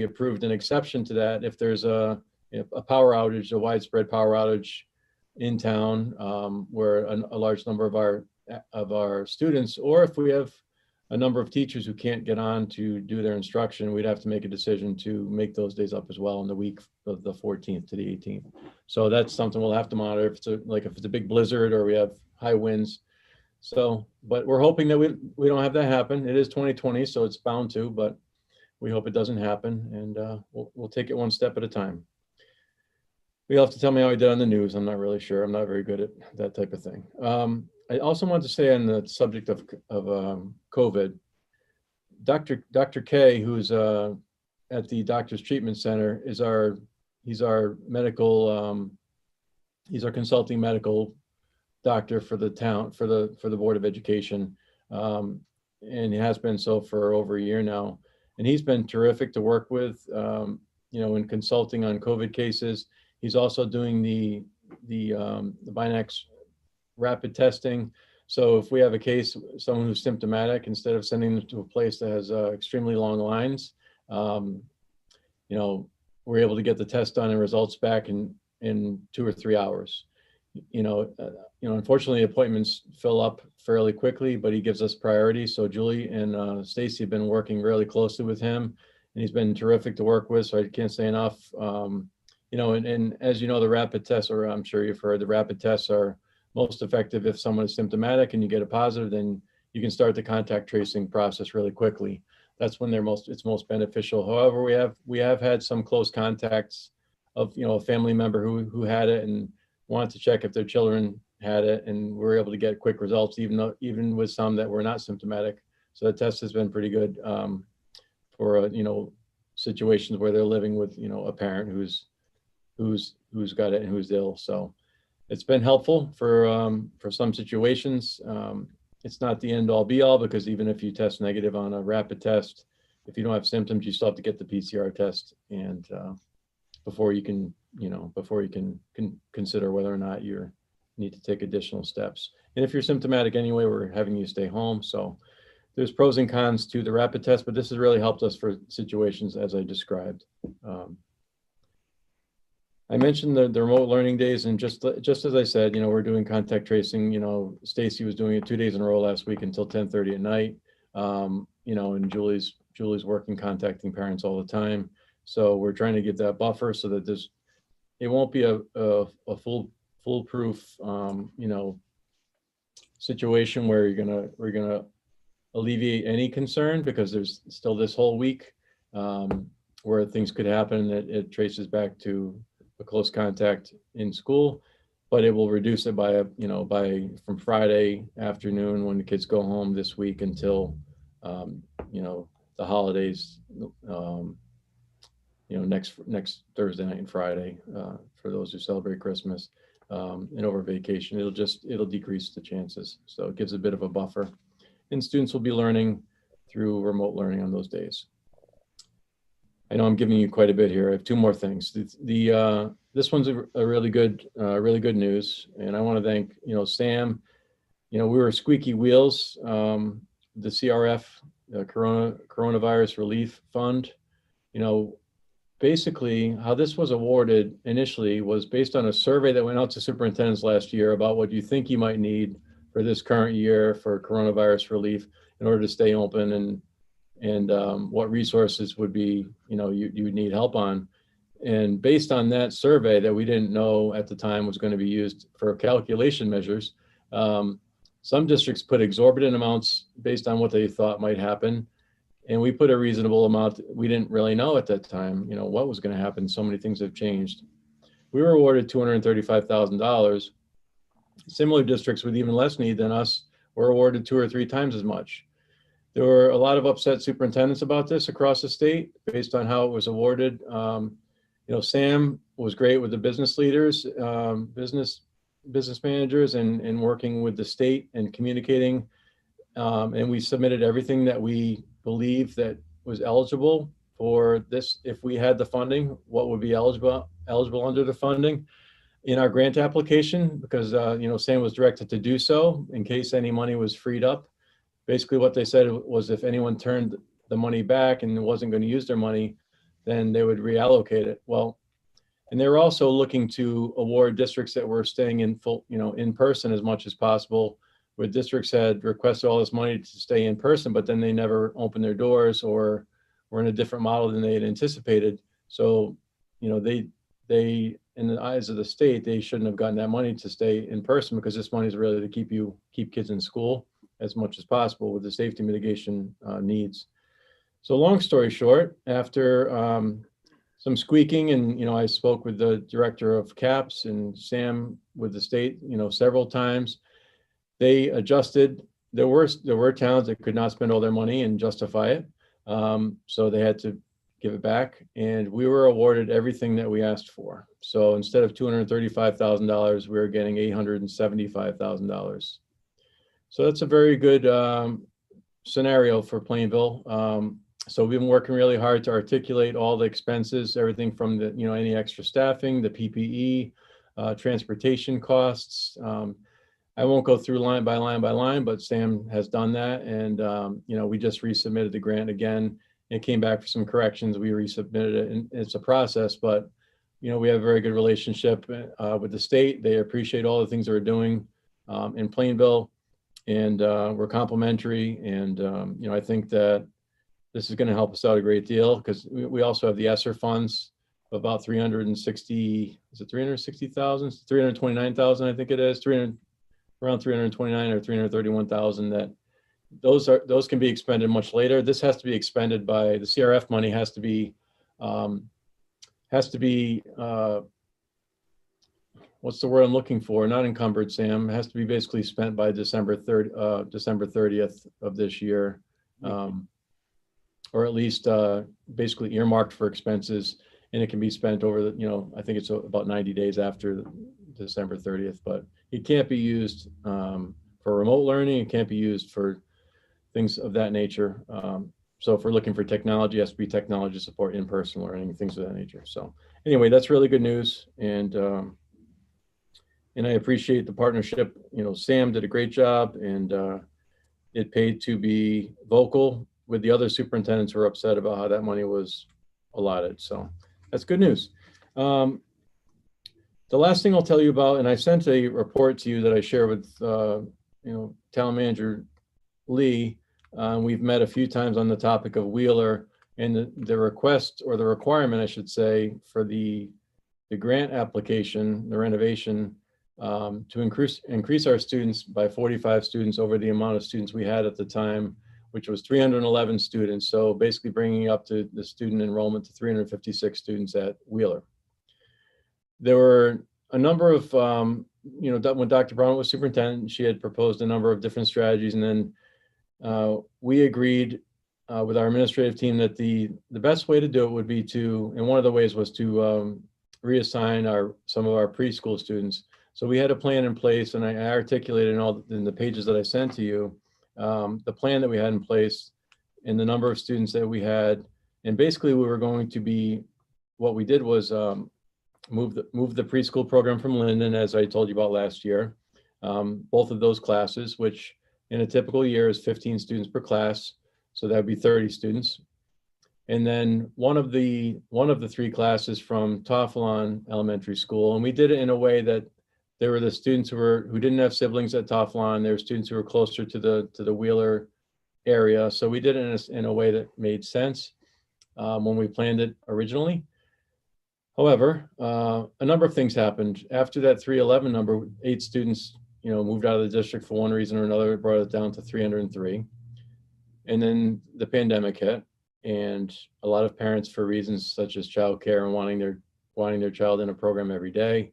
approved an exception to that if there's a power outage, a widespread power outage in town, where a large number of our students, or if we have a number of teachers who can't get on to do their instruction, we'd have to make a decision to make those days up as well in the week of the 14th to the 18th. So that's something we'll have to monitor if it's a big blizzard or we have high winds. So, but we're hoping that we don't have that happen. It is 2020, so it's bound to, but we hope it doesn't happen, and we'll take it one step at a time. You'll have to tell me how I did on the news. I'm not really sure. I'm not very good at that type of thing. I also want to say on the subject of COVID, Dr. K, who's at the Doctor's Treatment Center, he's our medical, he's our consulting medical doctor for the town, for the Board of Education, and he has been so for over a year now. And he's been terrific to work with, you know, in consulting on COVID cases. He's also doing the Binax rapid testing. So if we have a case, someone who's symptomatic, instead of sending them to a place that has extremely long lines, you know, we're able to get the test done and results back in 2 or 3 hours. You know, unfortunately, appointments fill up fairly quickly, but he gives us priority. So Julie and Stacy have been working really closely with him, and he's been terrific to work with. So I can't say enough. You know, and as you know, the rapid tests, or I'm sure you've heard, the rapid tests are most effective if someone is symptomatic and you get a positive, then you can start the contact tracing process really quickly. That's when it's most beneficial. However, we have had some close contacts of, you know, a family member who had it and wanted to check if their children had it, and we were able to get quick results, even with some that were not symptomatic. So the test has been pretty good for you know, situations where they're living with, you know, a parent who's got it and who's ill. So it's been helpful for some situations. It's not the end all be all, because even if you test negative on a rapid test, if you don't have symptoms, you still have to get the PCR test, and before you can consider whether or not you need to take additional steps. And if you're symptomatic anyway, we're having you stay home. So there's pros and cons to the rapid test, but this has really helped us for situations as I described. I mentioned the remote learning days, and just as I said, you know, we're doing contact tracing. You know, Stacy was doing it 2 days in a row last week until 10:30 at night. You know, and Julie's working, contacting parents all the time. So we're trying to give that buffer so that it won't be a foolproof, you know, situation where we're gonna alleviate any concern, because there's still this whole week where things could happen that it traces back to a close contact in school, but it will reduce it by from Friday afternoon when the kids go home this week until you know, the holidays, you know, next Thursday night and Friday for those who celebrate Christmas, and over vacation. It'll decrease the chances. So it gives a bit of a buffer, and students will be learning through remote learning on those days. I know I'm giving you quite a bit here. I have 2 more things. This one's a really good news, and I want to thank, you know, Sam. You know, we were squeaky wheels. The CRF, Coronavirus Relief Fund. You know, basically how this was awarded initially was based on a survey that went out to superintendents last year about what you think you might need for this current year for coronavirus relief in order to stay open, and what resources would be, you would need help on. And based on that survey that we didn't know at the time was going to be used for calculation measures, some districts put exorbitant amounts based on what they thought might happen. And we put a reasonable amount. We didn't really know at that time, what was going to happen. So many things have changed. We were awarded $235,000. Similar districts with even less need than us were awarded 2 or 3 times as much. There were a lot of upset superintendents about this across the state based on how it was awarded. Sam was great with the business leaders, business managers, and working with the state and communicating. And we submitted everything that we believe that was eligible for this. If we had the funding, what would be eligible under the funding in our grant application, because Sam was directed to do so in case any money was freed up. Basically what they said was if anyone turned the money back and wasn't going to use their money, then they would reallocate it. Well, and they were also looking to award districts that were staying in full, in person as much as possible, where districts had requested all this money to stay in person, but then they never opened their doors or were in a different model than they had anticipated. So, they, in the eyes of the state, they shouldn't have gotten that money to stay in person, because this money is really to keep kids in school as much as possible with the safety mitigation needs. So long story short, after some squeaking, and I spoke with the director of CAPS and Sam with the state, several times. They adjusted. There were towns that could not spend all their money and justify it, so they had to give it back, and we were awarded everything that we asked for. So instead of $235,000, we were getting $875,000. So that's a very good scenario for Plainville. So we've been working really hard to articulate all the expenses, everything from the, any extra staffing, the PPE, transportation costs. I won't go through line by line, but Sam has done that. And, we just resubmitted the grant again. It came back for some corrections. We resubmitted it, and it's a process, but, we have a very good relationship with the state. They appreciate all the things that we're doing in Plainville, and we're complimentary. And, I think that this is going to help us out a great deal, because we also have the ESSER funds of about 360, is it 360,000, 329,000, I think it is, around 329 or 331,000, that those can be expended much later. This has to be expended by the CRF money, has to be what's the word I'm looking for? Not encumbered, Sam. It has to be basically spent by December 30th of this year. Or at least basically earmarked for expenses, and it can be spent over the, I think it's about 90 days after December 30th, but it can't be used for remote learning. It can't be used for things of that nature. So if we're looking for technology, it has to be technology support, in-person learning, things of that nature. So anyway, that's really good news. And I appreciate the partnership. Sam did a great job, and it paid to be vocal with the other superintendents who were upset about how that money was allotted. So that's good news. The last thing I'll tell you about, and I sent a report to you that I share with, Town Manager Lee. We've met a few times on the topic of Wheeler, and the request, or the requirement, I should say, for the grant application, the renovation, to increase our students by 45 students over the amount of students we had at the time, which was 311 students. So basically bringing up to the student enrollment to 356 students at Wheeler. There were a number of, when Dr. Brown was superintendent, she had proposed a number of different strategies. And then we agreed with our administrative team that the best way to do it would be to, and one of the ways was to reassign some of our preschool students. So we had a plan in place, and I articulated in the pages that I sent to you, the plan that we had in place and the number of students that we had. And basically we were going to be, what we did was move the preschool program from Linden, as I told you about last year. Both of those classes, which in a typical year is 15 students per class. So that would be 30 students. and then one of the 3 classes from Toffelon Elementary School. And we did it in a way that there were the students who didn't have siblings at Toffelon. There were students who were closer to the Wheeler area. So we did it in a way that made sense when we planned it originally. However, a number of things happened. After that 311 number, 8 students, moved out of the district for one reason or another. It brought it down to 303. And then the pandemic hit, and a lot of parents, for reasons such as childcare and wanting their child in a program every day,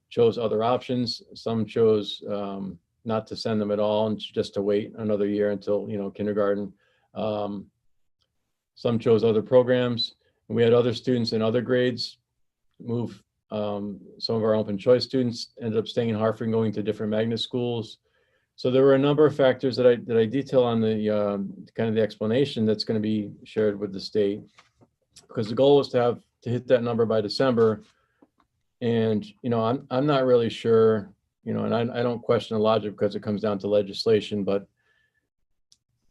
chose other options. Some chose not to send them at all and just to wait another year until kindergarten. Some chose other programs, and we had other students in other grades move. Some of our open choice students ended up staying in Hartford and going to different magnet schools. So there were a number of factors that I detail on the kind of the explanation that's going to be shared with the state, because the goal was to hit that number by December. And I'm not really sure, and I don't question the logic because it comes down to legislation, but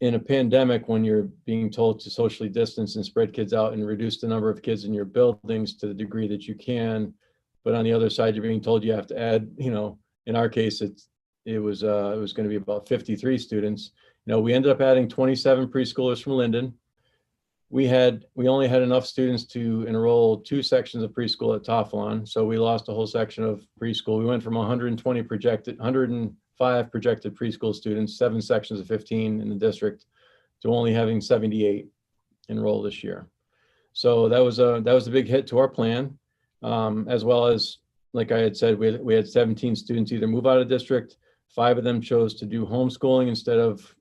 in a pandemic, when you're being told to socially distance and spread kids out and reduce the number of kids in your buildings to the degree that you can, but on the other side, you're being told you have to add, in our case, it was going to be about 53 students. We ended up adding 27 preschoolers from Linden. We only had enough students to enroll 2 sections of preschool at Toffelon, so we lost a whole section of preschool. We went from 105 projected preschool students, 7 sections of 15 in the district, to only having 78 enroll this year. So that was a big hit to our plan, as well as, like I had said, we had 17 students either move out of district. 5 of them chose to do homeschooling instead of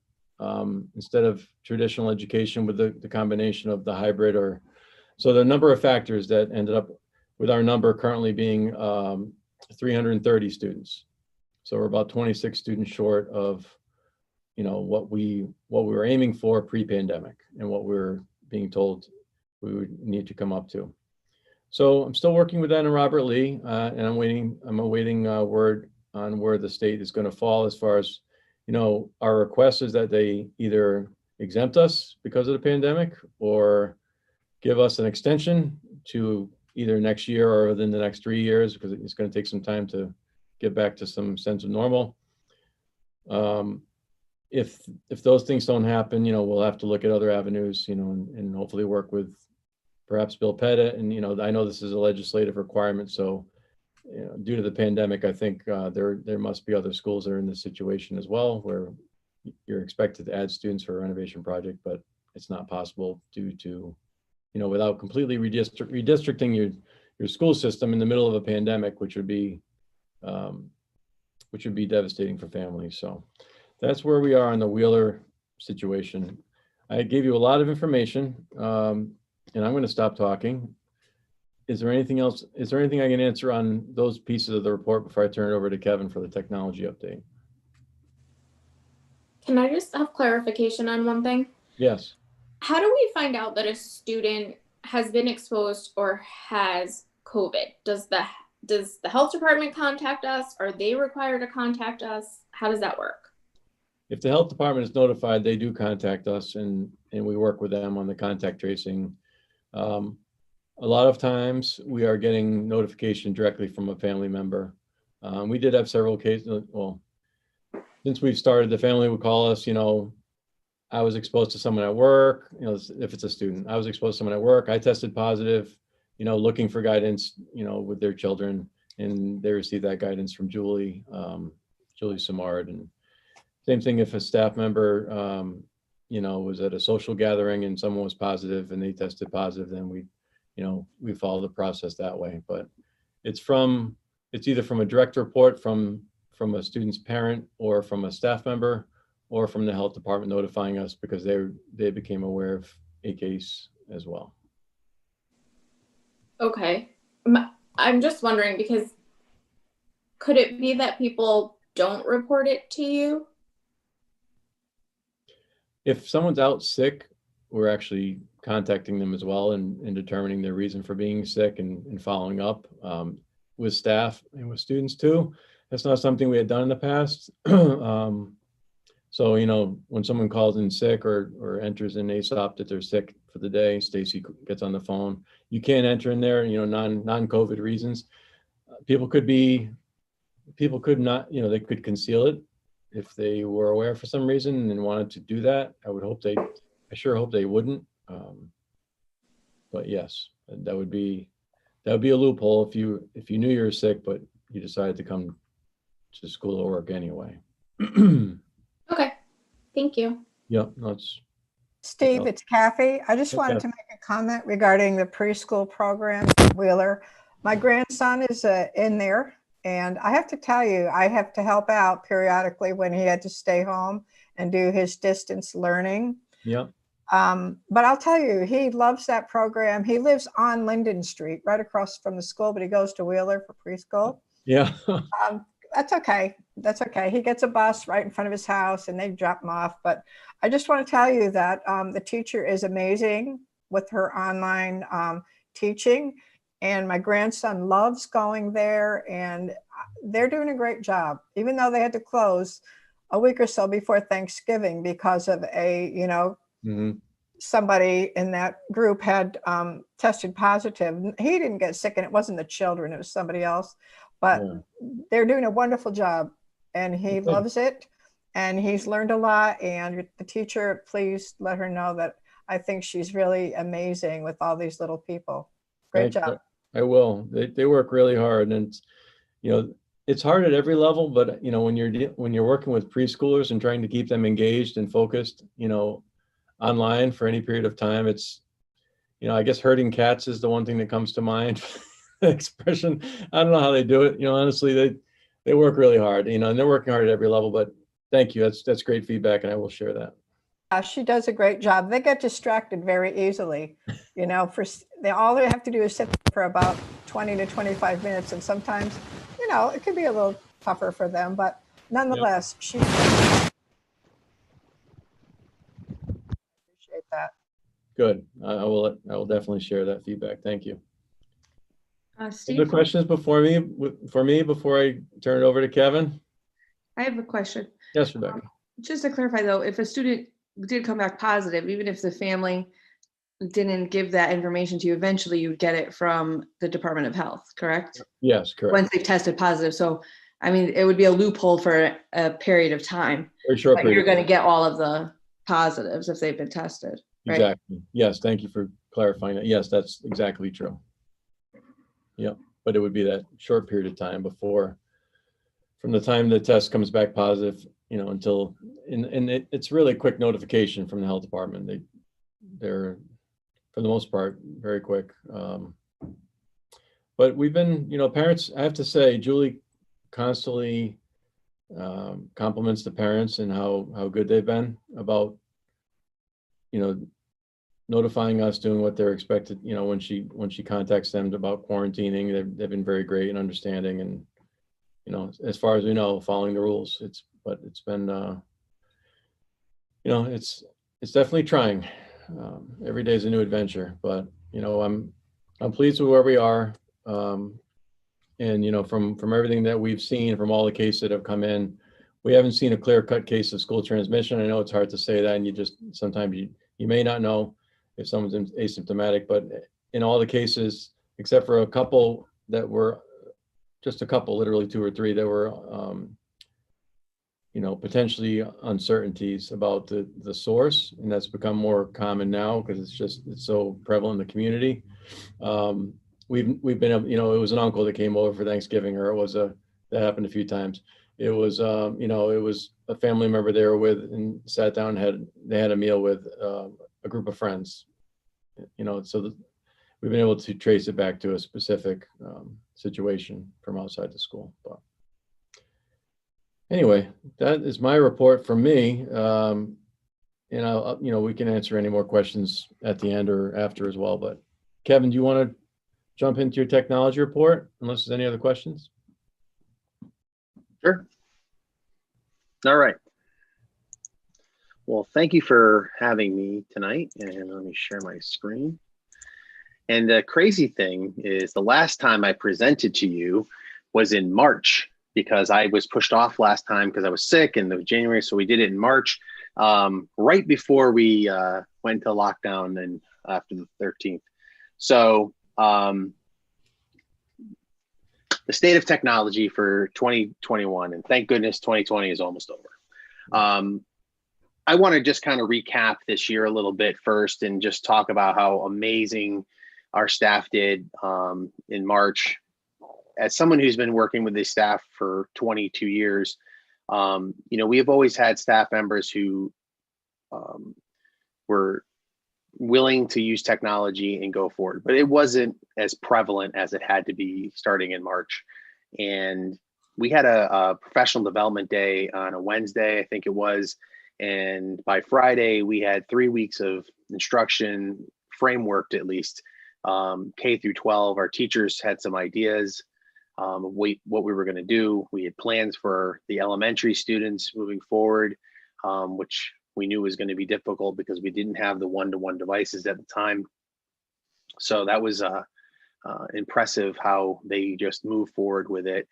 traditional education with the combination of the hybrid. So the number of factors that ended up with our number currently being 330 students. So we're about 26 students short of, what we were aiming for pre-pandemic and what we were being told we would need to come up to. So I'm still working with that and Robert Lee, and I'm awaiting word on where the state is going to fall as far as, our request is that they either exempt us because of the pandemic or give us an extension to either next year or within the next 3 years, because it's going to take some time to get back to some sense of normal. If those things don't happen, we'll have to look at other avenues, and hopefully work with perhaps Bill Pettit. And, I know this is a legislative requirement, so due to the pandemic, I think there must be other schools that are in this situation as well, where you're expected to add students for a renovation project, but it's not possible due to, without completely redistricting your school system in the middle of a pandemic, which would be devastating for families. So that's where we are in the Wheeler situation. I gave you a lot of information, and I'm going to stop talking. Is there anything else? Is there anything I can answer on those pieces of the report before I turn it over to Kevin for the technology update? Can I just have clarification on one thing? Yes. How do we find out that a student has been exposed or has COVID? Does the health department contact us? Are they required to contact us? How does that work? If the health department is notified, they do contact us, and we work with them on the contact tracing. A lot of times we are getting notification directly from a family member. We did have several cases. Well, since we've started, the family would call us, I was exposed to someone at work, if it's a student, I was exposed to someone at work, I tested positive, looking for guidance, with their children, and they received that guidance from Julie Simard. And same thing if a staff member, was at a social gathering and someone was positive and they tested positive, then we follow the process that way. But it's either from a direct report from a student's parent or from a staff member or from the health department notifying us because they became aware of a case as well. Okay. I'm just wondering, because could it be that people don't report it to you? If someone's out sick, we're actually contacting them as well and determining their reason for being sick and following up with staff and with students too. That's not something we had done in the past. So So, you know, when someone calls in sick or enters in ASOP that they're sick for the day, Stacy gets on the phone. You can't enter in there, you know, non-COVID reasons. People could not, you know, they could conceal it if they were aware for some reason and wanted to do that. I sure hope they wouldn't. But yes, that would be a loophole if you knew you were sick, but you decided to come to school or work anyway. Okay, thank you. Yep, no, it's Steve, it's Kathy. I just wanted to make a comment regarding the preschool program at Wheeler. My grandson is in there, and I have to tell you, I have to help out periodically when he had to stay home and do his distance learning. Yep. But I'll tell you, he loves that program. He lives on Linden Street, right across from the school, but he goes to Wheeler for preschool. Yeah. That's okay. That's okay. He gets a bus right in front of his house and they drop him off. But I just want to tell you that the teacher is amazing with her online teaching. And my grandson loves going there, and they're doing a great job, even though they had to close a week or so before Thanksgiving because of somebody in that group had tested positive. He didn't get sick, and it wasn't the children, it was somebody else. But they're doing a wonderful job, and he loves it, and he's learned a lot. And the teacher, please let her know that I think she's really amazing with all these little people. Great job. I will. They work really hard, and you know, it's hard at every level. But you know, when you're working with preschoolers and trying to keep them engaged and focused, you know, online for any period of time, it's, you know, I guess herding cats is the one thing that comes to mind. Expression. I don't know how they do it. You know, honestly, they work really hard. You know, and they're working hard at every level. But thank you. That's great feedback, and I will share that. She does a great job. They get distracted very easily. You know, all they have to do is sit for about 20 to 25 minutes, and sometimes, you know, it can be a little tougher for them. But nonetheless, she appreciate that. Good. I will definitely share that feedback. Thank you. Steve, Other questions before I turn it over to Kevin? I have a question. Yes, Rebecca. Just to clarify though, if a student did come back positive, even if the family didn't give that information to you, eventually you would get it from the Department of Health, correct? Yes, correct. Once they've tested positive. So, I mean, it would be a loophole for a period of time. Very short but period. You're going to get all of the positives if they've been tested. Right? Exactly. Yes. Thank you for clarifying that. Yes, that's exactly true. Yep. But it would be that short period of time from the time the test comes back positive, you know, until, and it's really quick notification from the health department. They're for the most part very quick. But we've been, you know, parents, I have to say, Julie constantly compliments the parents and how good they've been about, you know, notifying us, doing what they're expected, you know, when she contacts them about quarantining. They've been very great and understanding, and, you know, as far as we know, following the rules. It's been, you know, it's definitely trying. Every day is a new adventure, but, you know, I'm pleased with where we are. And, you know, from everything that we've seen, from all the cases that have come in, we haven't seen a clear-cut case of school transmission. I know it's hard to say that, and sometimes you may not know if someone's asymptomatic, but in all the cases, except for a couple that were, just a couple, literally 2 or 3, that were, you know, potentially uncertainties about the source, and that's become more common now because it's so prevalent in the community. We've been, you know, it was an uncle that came over for Thanksgiving, or that happened a few times. It was, you know, it was a family member they were with and sat down and they had a meal with a group of friends, you know, so we've been able to trace it back to a specific situation from outside the school. But anyway, that is my report from me. And I'll, you know, we can answer any more questions at the end or after as well. But Kevin, do you want to jump into your technology report unless there's any other questions? Sure. All right. Well, thank you for having me tonight. And let me share my screen. And the crazy thing is the last time I presented to you was in March because I was pushed off last time because I was sick in the January. So we did it in March, right before we went to lockdown and after the 13th. So the state of technology for 2021, and thank goodness 2020 is almost over. I want to just kind of recap this year a little bit first and just talk about how amazing our staff did in March. As someone who's been working with this staff for 22 years, we have always had staff members who were willing to use technology and go forward, but it wasn't as prevalent as it had to be starting in March. And we had a professional development day on a Wednesday, I think it was. And by Friday, we had 3 weeks of instruction, frameworked at least, K through 12. Our teachers had some ideas of what we were going to do. We had plans for the elementary students moving forward, which we knew was going to be difficult because we didn't have the one-to-one devices at the time. So that was impressive how they just moved forward with it.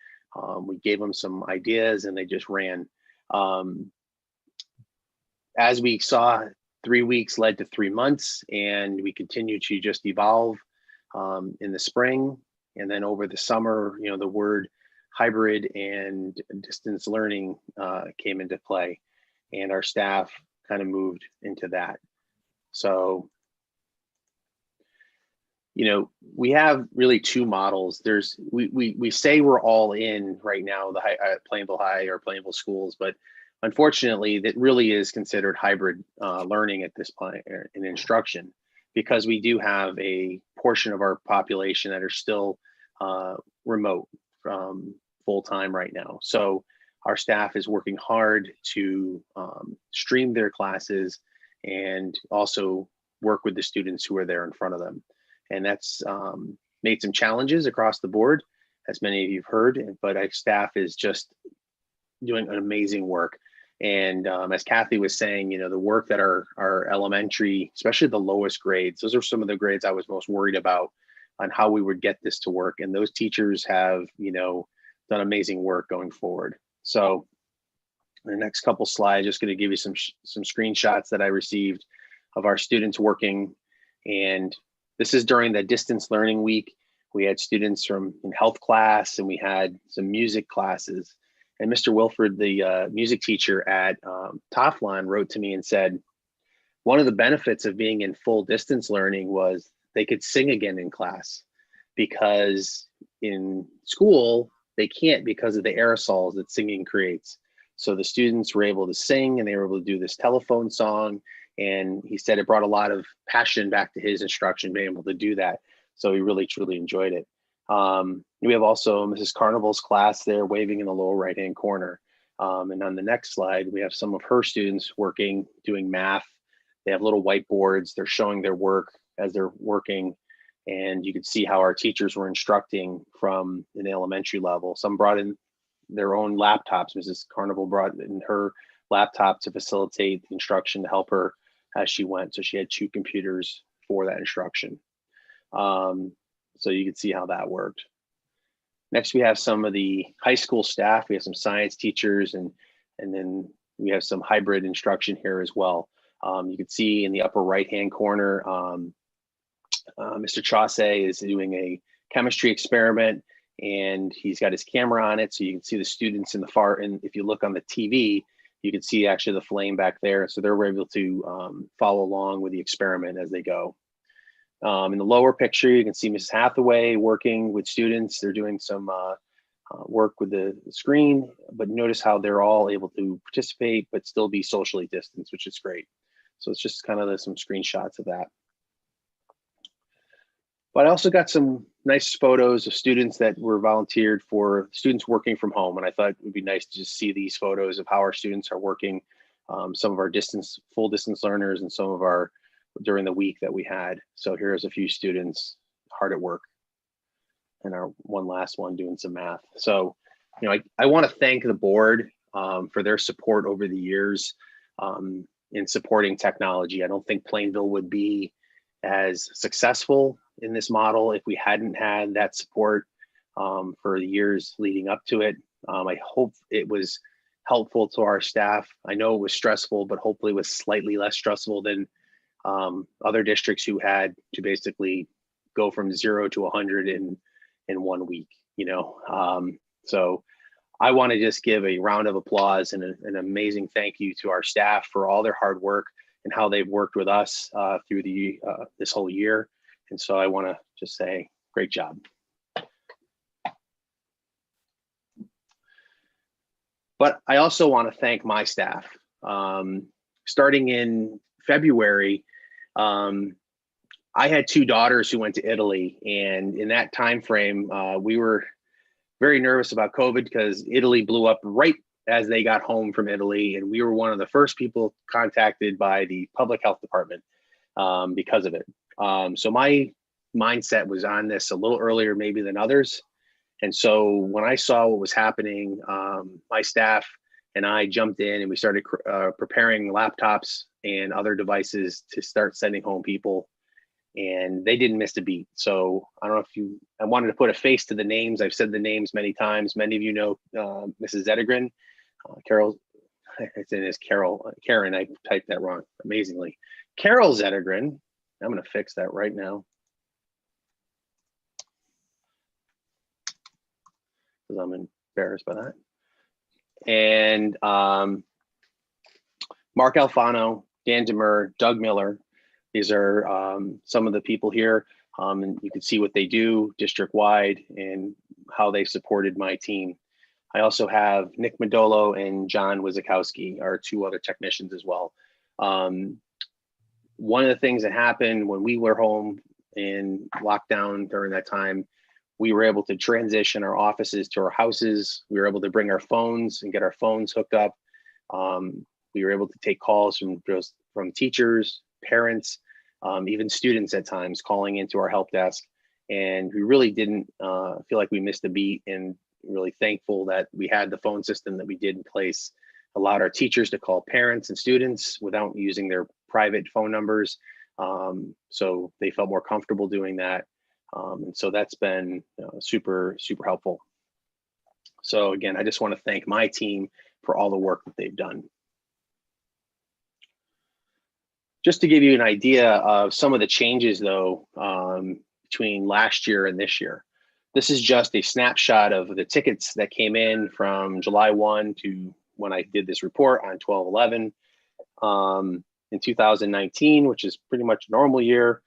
We gave them some ideas and they just ran. As we saw, 3 weeks led to 3 months, and we continued to just evolve in the spring. And then over the summer, the word hybrid and distance learning came into play, and our staff kind of moved into that. So, we have really two models. We say we're all in right now, the Plainville High or Plainville schools, but unfortunately, that really is considered hybrid learning at this point in instruction, because we do have a portion of our population that are still remote from full-time right now. So our staff is working hard to stream their classes and also work with the students who are there in front of them. And that's made some challenges across the board, as many of you have heard, but our staff is just doing an amazing work. And as Kathy was saying, the work that our elementary, especially the lowest grades, those are some of the grades I was most worried about on how we would get this to work. And those teachers have, done amazing work going forward. So the next couple slides, just going to give you some screenshots that I received of our students working. And this is during the distance learning week. We had students from in health class, and we had some music classes. And Mr. Wilford, the music teacher at Toflon, wrote to me and said, one of the benefits of being in full distance learning was they could sing again in class, because in school, they can't because of the aerosols that singing creates. So the students were able to sing, and they were able to do this telephone song. And he said it brought a lot of passion back to his instruction, being able to do that. So he really, truly enjoyed it. We have also Mrs. Carnival's class there waving in the lower right-hand corner. And on the next slide, we have some of her students working, doing math. They have little whiteboards. They're showing their work as they're working. And you can see how our teachers were instructing from an elementary level. Some brought in their own laptops. Mrs. Carnival brought in her laptop to facilitate the instruction to help her as she went. So she had 2 computers for that instruction. So you can see how that worked. Next, we have some of the high school staff. We have some science teachers, and then we have some hybrid instruction here as well. You can see in the upper right-hand corner, Mr. Chaussee is doing a chemistry experiment, and he's got his camera on it, so you can see the students in the far, and if you look on the TV, you can see actually the flame back there. So they're able to follow along with the experiment as they go. In the lower picture, you can see Mrs. Hathaway working with students. They're doing some work with the screen, but notice how they're all able to participate, but still be socially distanced, which is great. So it's just kind of some screenshots of that. But I also got some nice photos of students that were volunteered for students working from home. And I thought it would be nice to just see these photos of how our students are working, some of our full distance learners, and some of our during the week that we had. So here's a few students hard at work, and our one last one doing some math. So, I want to thank the board for their support over the years in supporting technology. I don't think Plainville would be as successful in this model if we hadn't had that support for the years leading up to it. I hope it was helpful to our staff. I know it was stressful, but hopefully it was slightly less stressful than other districts who had to basically go from 0 to 100 in 1 week, you know. So I want to just give a round of applause and an amazing thank you to our staff for all their hard work and how they've worked with us through the this whole year. And so I want to just say, great job. But I also want to thank my staff. Starting in February, I had 2 daughters who went to Italy, and in that time frame, we were very nervous about COVID because Italy blew up right as they got home from Italy, and we were one of the first people contacted by the public health department because of it. So my mindset was on this a little earlier maybe than others. And so when I saw what was happening, my staff and I jumped in and we started preparing laptops and other devices to start sending home people. And they didn't miss a beat. So I don't know if I wanted to put a face to the names. I've said the names many times. Many of you know Mrs. Zettergren, Carol, it's in as Carol, Karen, I typed that wrong, amazingly. Carol Zettergren, I'm gonna fix that right now. Because I'm embarrassed by that. And Mark Alfano, Dan Demers, Doug Miller. These are some of the people here, and you can see what they do district-wide and how they supported my team. I also have Nick Modolo and John Wizakowski, our 2 other technicians as well. One of the things that happened when we were home in lockdown during that time, we were able to transition our offices to our houses. We were able to bring our phones and get our phones hooked up. We were able to take calls from teachers, parents, even students at times calling into our help desk. And we really didn't feel like we missed a beat, and really thankful that we had the phone system that we did in place, allowed our teachers to call parents and students without using their private phone numbers. So they felt more comfortable doing that. And so that's been super, super helpful. So again, I just want to thank my team for all the work that they've done. Just to give you an idea of some of the changes though, between last year and this year. This is just a snapshot of the tickets that came in from July 1 to when I did this report on 12/11. In 2019, which is pretty much a normal year,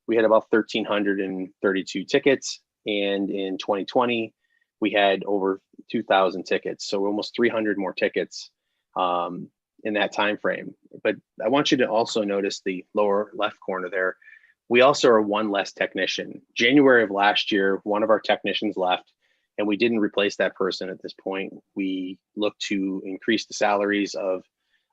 we had about 1,332 tickets. And in 2020, we had over 2,000 tickets. So almost 300 more tickets in that time frame. But I want you to also notice the lower left corner there. We also are 1 less technician. January of last year, one of our technicians left, and we didn't replace that person at this point. We looked to increase the salaries of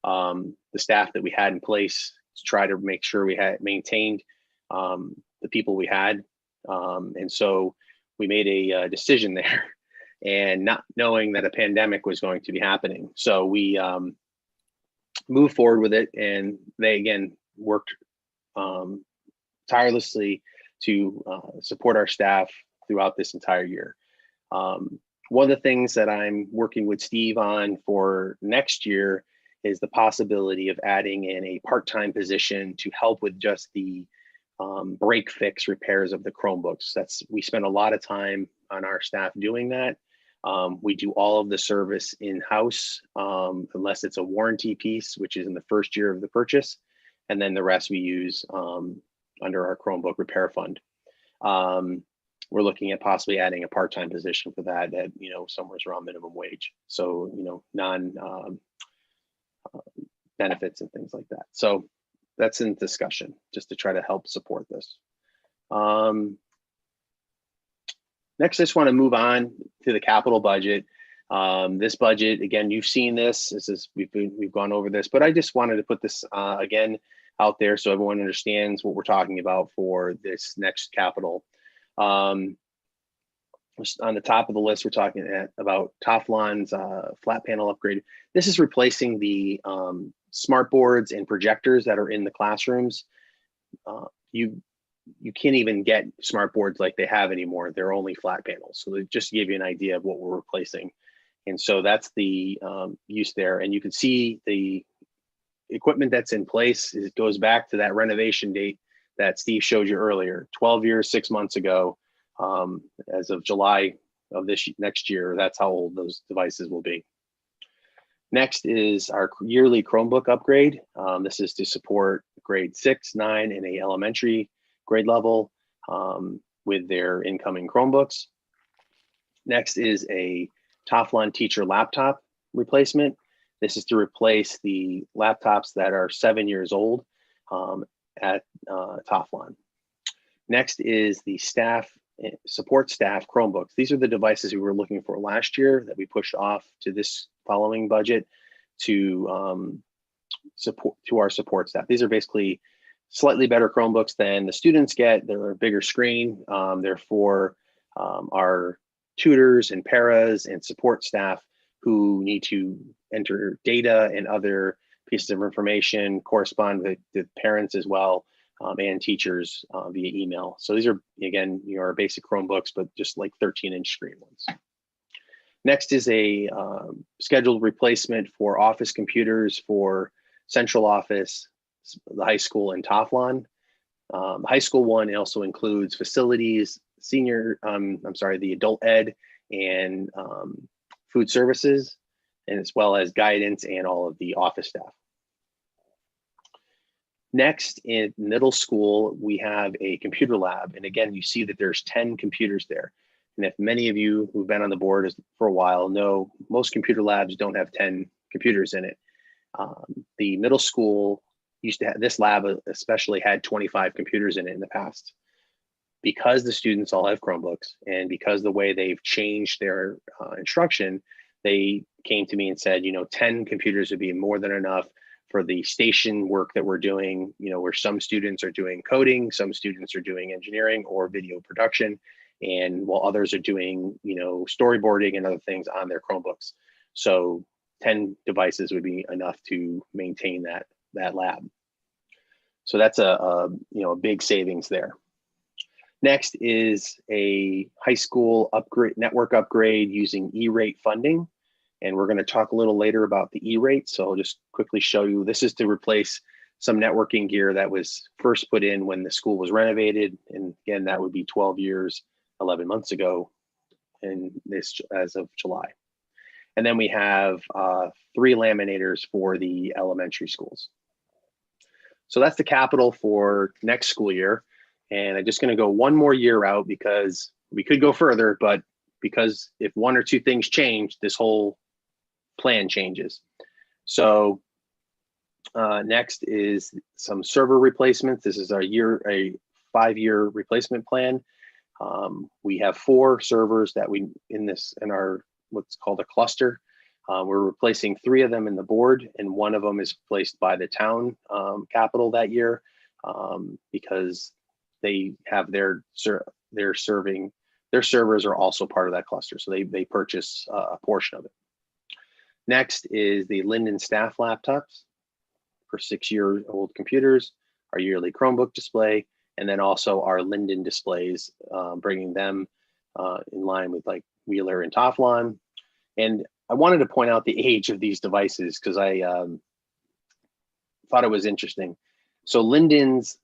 the staff that we had in place to try to make sure we had maintained the people we had. And so we made a decision there, and not knowing that a pandemic was going to be happening. So we moved forward with it, and they again worked tirelessly to support our staff throughout this entire year. One of the things that I'm working with Steve on for next year is the possibility of adding in a part-time position to help with just the break fix repairs of the Chromebooks. We spend a lot of time on our staff doing that. We do all of the service in-house, unless it's a warranty piece, which is in the first year of the purchase. And then the rest we use under our Chromebook repair fund. We're looking at possibly adding a part-time position for that at, somewhere around minimum wage. So, non benefits and things like that. So that's in discussion, just to try to help support this. Next, I just want to move on to the capital budget. This budget, again, you've seen this. We've gone over this, but I just wanted to put this again out there so everyone understands what we're talking about for this next capital. On the top of the list, we're talking about Teflon's flat panel upgrade. This is replacing the smart boards and projectors that are in the classrooms. You can't even get smart boards like they have anymore. They're only flat panels. So just to give you an idea of what we're replacing. And so that's the use there. And you can see the equipment that's in place. It goes back to that renovation date that Steve showed you earlier, 12 years, 6 months ago. As of July of this next year, that's how old those devices will be. Next is our yearly Chromebook upgrade. This is to support grade 6, 9, and a elementary grade level with their incoming Chromebooks. Next is a Teflon teacher laptop replacement. This is to replace the laptops that are 7 years old at Teflon. Next is the support staff Chromebooks. These are the devices we were looking for last year that we pushed off to this following budget to support to our support staff. These are basically slightly better Chromebooks than the students get. They're a bigger screen. They're for our tutors and paras and support staff who need to enter data and other pieces of information, correspond with the parents as well, and teachers via email. So these are, again, our basic Chromebooks, but just like 13-inch screen ones. Next is a scheduled replacement for office computers for central office, the high school, and Teflon. The high school one also includes facilities, the adult ed and food services, and as well as guidance and all of the office staff. Next, in middle school, we have a computer lab. And again, you see that there's 10 computers there. And if many of you who've been on the board for a while know, most computer labs don't have 10 computers in it. The middle school used to have, this lab especially had 25 computers in it in the past. Because the students all have Chromebooks and because the way they've changed their instruction, they came to me and said, 10 computers would be more than enough for the station work that we're doing, where some students are doing coding, some students are doing engineering or video production, and while others are doing, storyboarding and other things on their Chromebooks. So 10 devices would be enough to maintain that lab. So that's a big savings there. Next is a high school network upgrade using E-rate funding. And we're going to talk a little later about the E-rate. So I'll just quickly show you. This is to replace some networking gear that was first put in when the school was renovated. And again, that would be 12 years, 11 months ago, and this as of July. And then we have 3 laminators for the elementary schools. So that's the capital for next school year. And I'm just going to go one more year out because we could go further, but because if 1 or 2 things change, this whole plan changes. So next is some server replacements. This is a 5-year replacement plan. We have 4 servers that in our what's called a cluster. We're replacing 3 of them in the board, and 1 of them is placed by the town capital that year because they have their servers are also part of that cluster. So they purchase a portion of it. Next is the Linden staff laptops for 6-year-old computers, our yearly Chromebook display, and then also our Linden displays, bringing them in line with like Wheeler and Teflon. And I wanted to point out the age of these devices because I thought it was interesting. So Linden's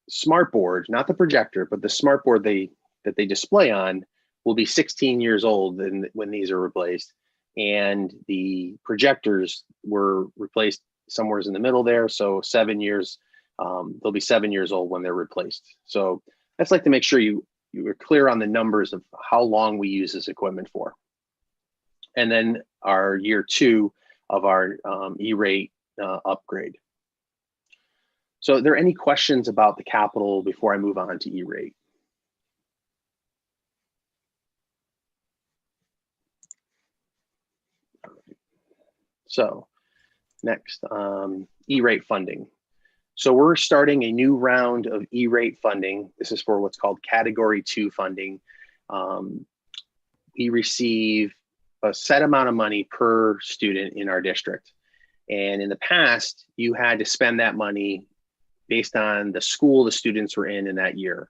smart board, not the projector, but the smart board that they display on will be 16 years old when these are replaced. And the projectors were replaced somewhere in the middle there. So 7 years, they'll be 7 years old when they're replaced. So I just like to make sure you are clear on the numbers of how long we use this equipment for. And then our year 2 of our E-rate upgrade. So are there any questions about the capital before I move on to E-rate? So next, E-rate funding. So we're starting a new round of E-rate funding. This is for what's called Category 2 funding. We receive a set amount of money per student in our district. And in the past, you had to spend that money based on the school the students were in that year.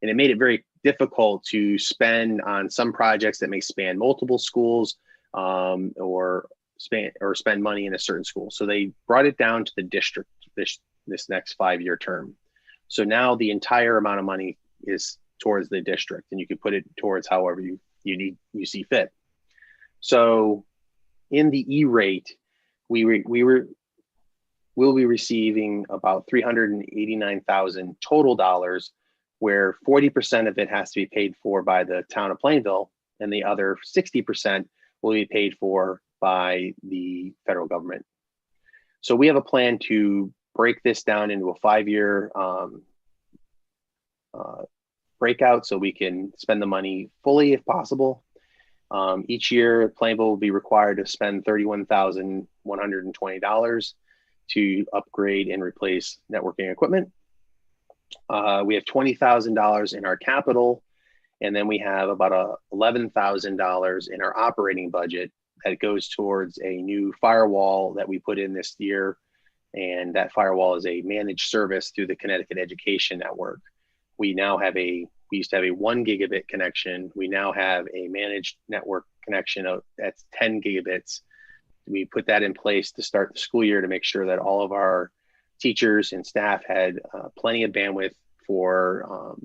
And it made it very difficult to spend on some projects that may span multiple schools or spend money in a certain school. So they brought it down to the district this next 5-year term. So now the entire amount of money is towards the district, and you can put it towards however you see fit. So in the E-rate, we'll be receiving about $389,000 total dollars, where 40% of it has to be paid for by the town of Plainville, and the other 60% will be paid for by the federal government. So we have a plan to break this down into a 5-year breakout so we can spend the money fully if possible. Each year, Plainville will be required to spend $31,120 to upgrade and replace networking equipment. We have $20,000 in our capital, and then we have about $11,000 in our operating budget that goes towards a new firewall that we put in this year. And that firewall is a managed service through the Connecticut Education Network. We used to have a 1 gigabit connection. We now have a managed network connection that's 10 gigabits. We put that in place to start the school year to make sure that all of our teachers and staff had plenty of bandwidth for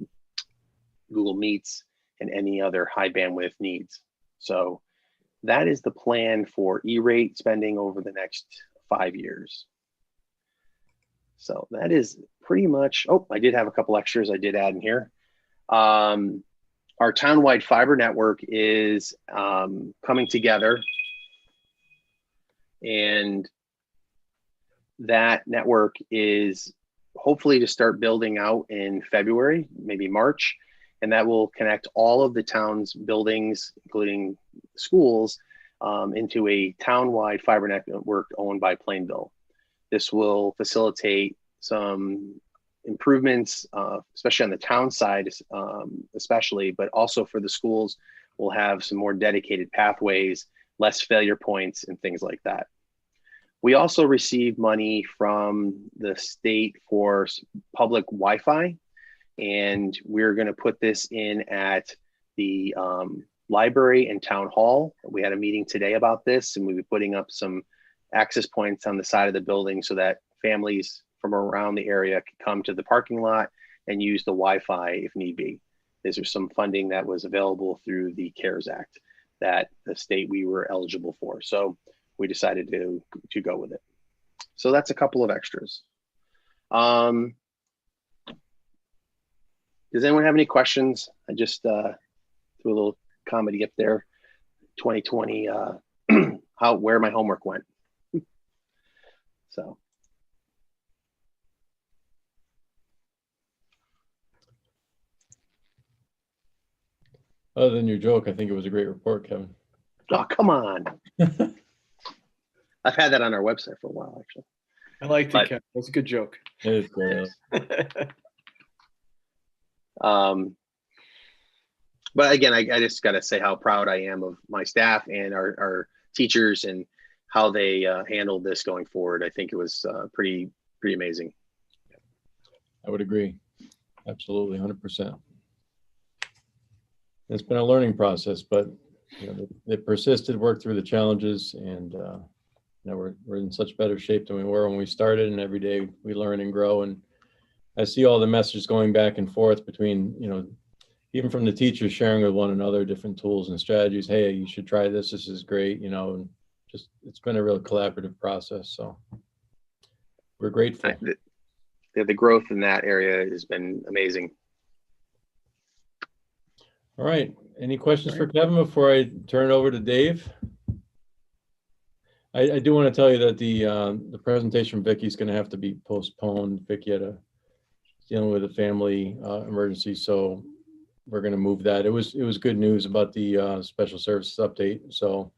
Google Meets and any other high bandwidth needs. So that is the plan for E-rate spending over the next 5 years. So that is pretty much, I did have a couple extras I did add in here. Our townwide fiber network is coming together, and that network is hopefully to start building out in February, maybe March, and that will connect all of the town's buildings, including schools, into a townwide fiber network owned by Plainville. This will facilitate some improvements, especially on the town side, especially, but also for the schools. We'll have some more dedicated pathways, less failure points, and things like that. We also received money from the state for public Wi-Fi, and we're going to put this in at the library and town hall. We had a meeting today about this, and we'll be putting up some access points on the side of the building so that families from around the area can come to the parking lot and use the Wi-Fi if need be. These are some funding that was available through the CARES Act that the state we were eligible for. So we decided to go with it. So that's a couple of extras. Does anyone have any questions? I just threw a little comedy up there. 2020, where my homework went. So. Other than your joke, I think it was a great report, Kevin. Oh, come on. I've had that on our website for a while, actually. I liked it, Kevin. That's a good joke. It is great. But again, I just got to say how proud I am of my staff and our teachers and how they handled this going forward. I think it was pretty amazing. I would agree. Absolutely, 100%. It's been a learning process, but they persisted, worked through the challenges, and we're in such better shape than we were when we started. And every day we learn and grow. And I see all the messages going back and forth between, even from the teachers sharing with one another different tools and strategies. Hey, you should try this. This is great. And just it's been a real collaborative process. So we're grateful. The growth in that area has been amazing. All right. Any questions for Kevin before I turn it over to Dave? I do want to tell you that the presentation from Vicki is going to have to be postponed. Vicki dealing with a family emergency, so we're going to move that. It was good news about the special services update. So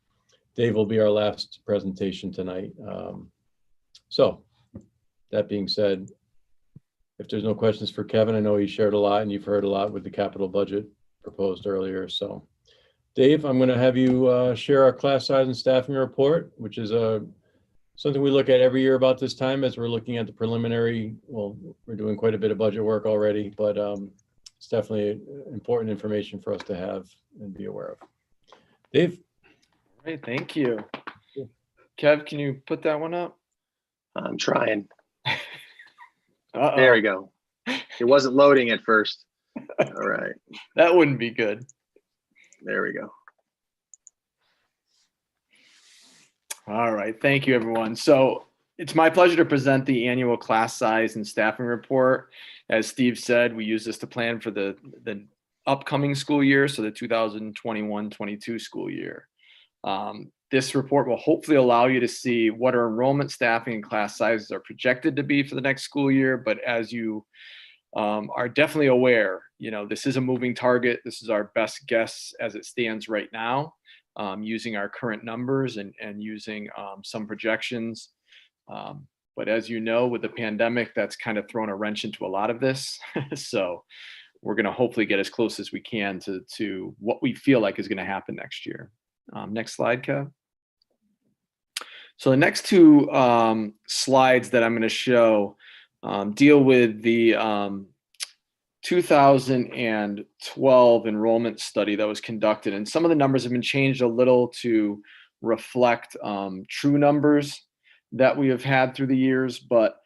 Dave will be our last presentation tonight. So that being said, if there's no questions for Kevin, I know he shared a lot and you've heard a lot with the capital budget proposed earlier. So Dave, I'm going to have you share our class size and staffing report, which is something we look at every year about this time as we're looking at the preliminary. Well, we're doing quite a bit of budget work already, but it's definitely important information for us to have and be aware of. Dave. Great, thank you. Kev, can you put that one up? I'm trying. Uh-oh. There we go. It wasn't loading at first. All right. That wouldn't be good. There we go. All right, thank you, everyone. So it's my pleasure to present the annual class size and staffing report. As Steve said, we use this to plan for the upcoming school year, so the 2021-22 school year. This report will hopefully allow you to see what our enrollment, staffing, and class sizes are projected to be for the next school year. But as you are definitely aware, this is a moving target. This is our best guess as it stands right now, using our current numbers and using some projections. But as you know, with the pandemic, that's kind of thrown a wrench into a lot of this. So we're going to hopefully get as close as we can to what we feel like is going to happen next year. Next slide, Kev. So the next two slides that I'm going to show deal with the 2012 enrollment study that was conducted. And some of the numbers have been changed a little to reflect true numbers that we have had through the years. But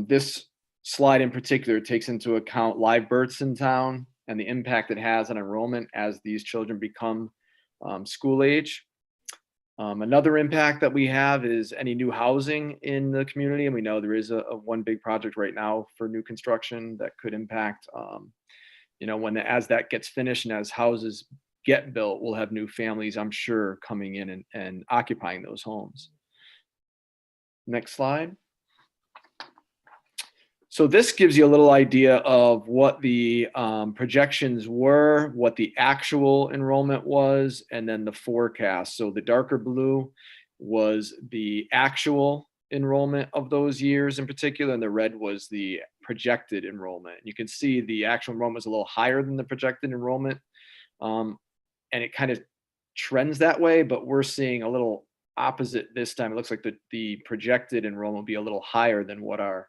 this slide in particular takes into account live births in town and the impact it has on enrollment as these children become school age. Another impact that we have is any new housing in the community. And we know there is a one big project right now for new construction that could impact, as that gets finished and as houses get built, we'll have new families, I'm sure, coming in and occupying those homes. Next slide. So this gives you a little idea of what the projections were, what the actual enrollment was, and then the forecast. So the darker blue was the actual enrollment of those years in particular, and the red was the projected enrollment. You can see the actual enrollment was a little higher than the projected enrollment, and it kind of trends that way, but we're seeing a little opposite this time. It looks like the projected enrollment will be a little higher than what our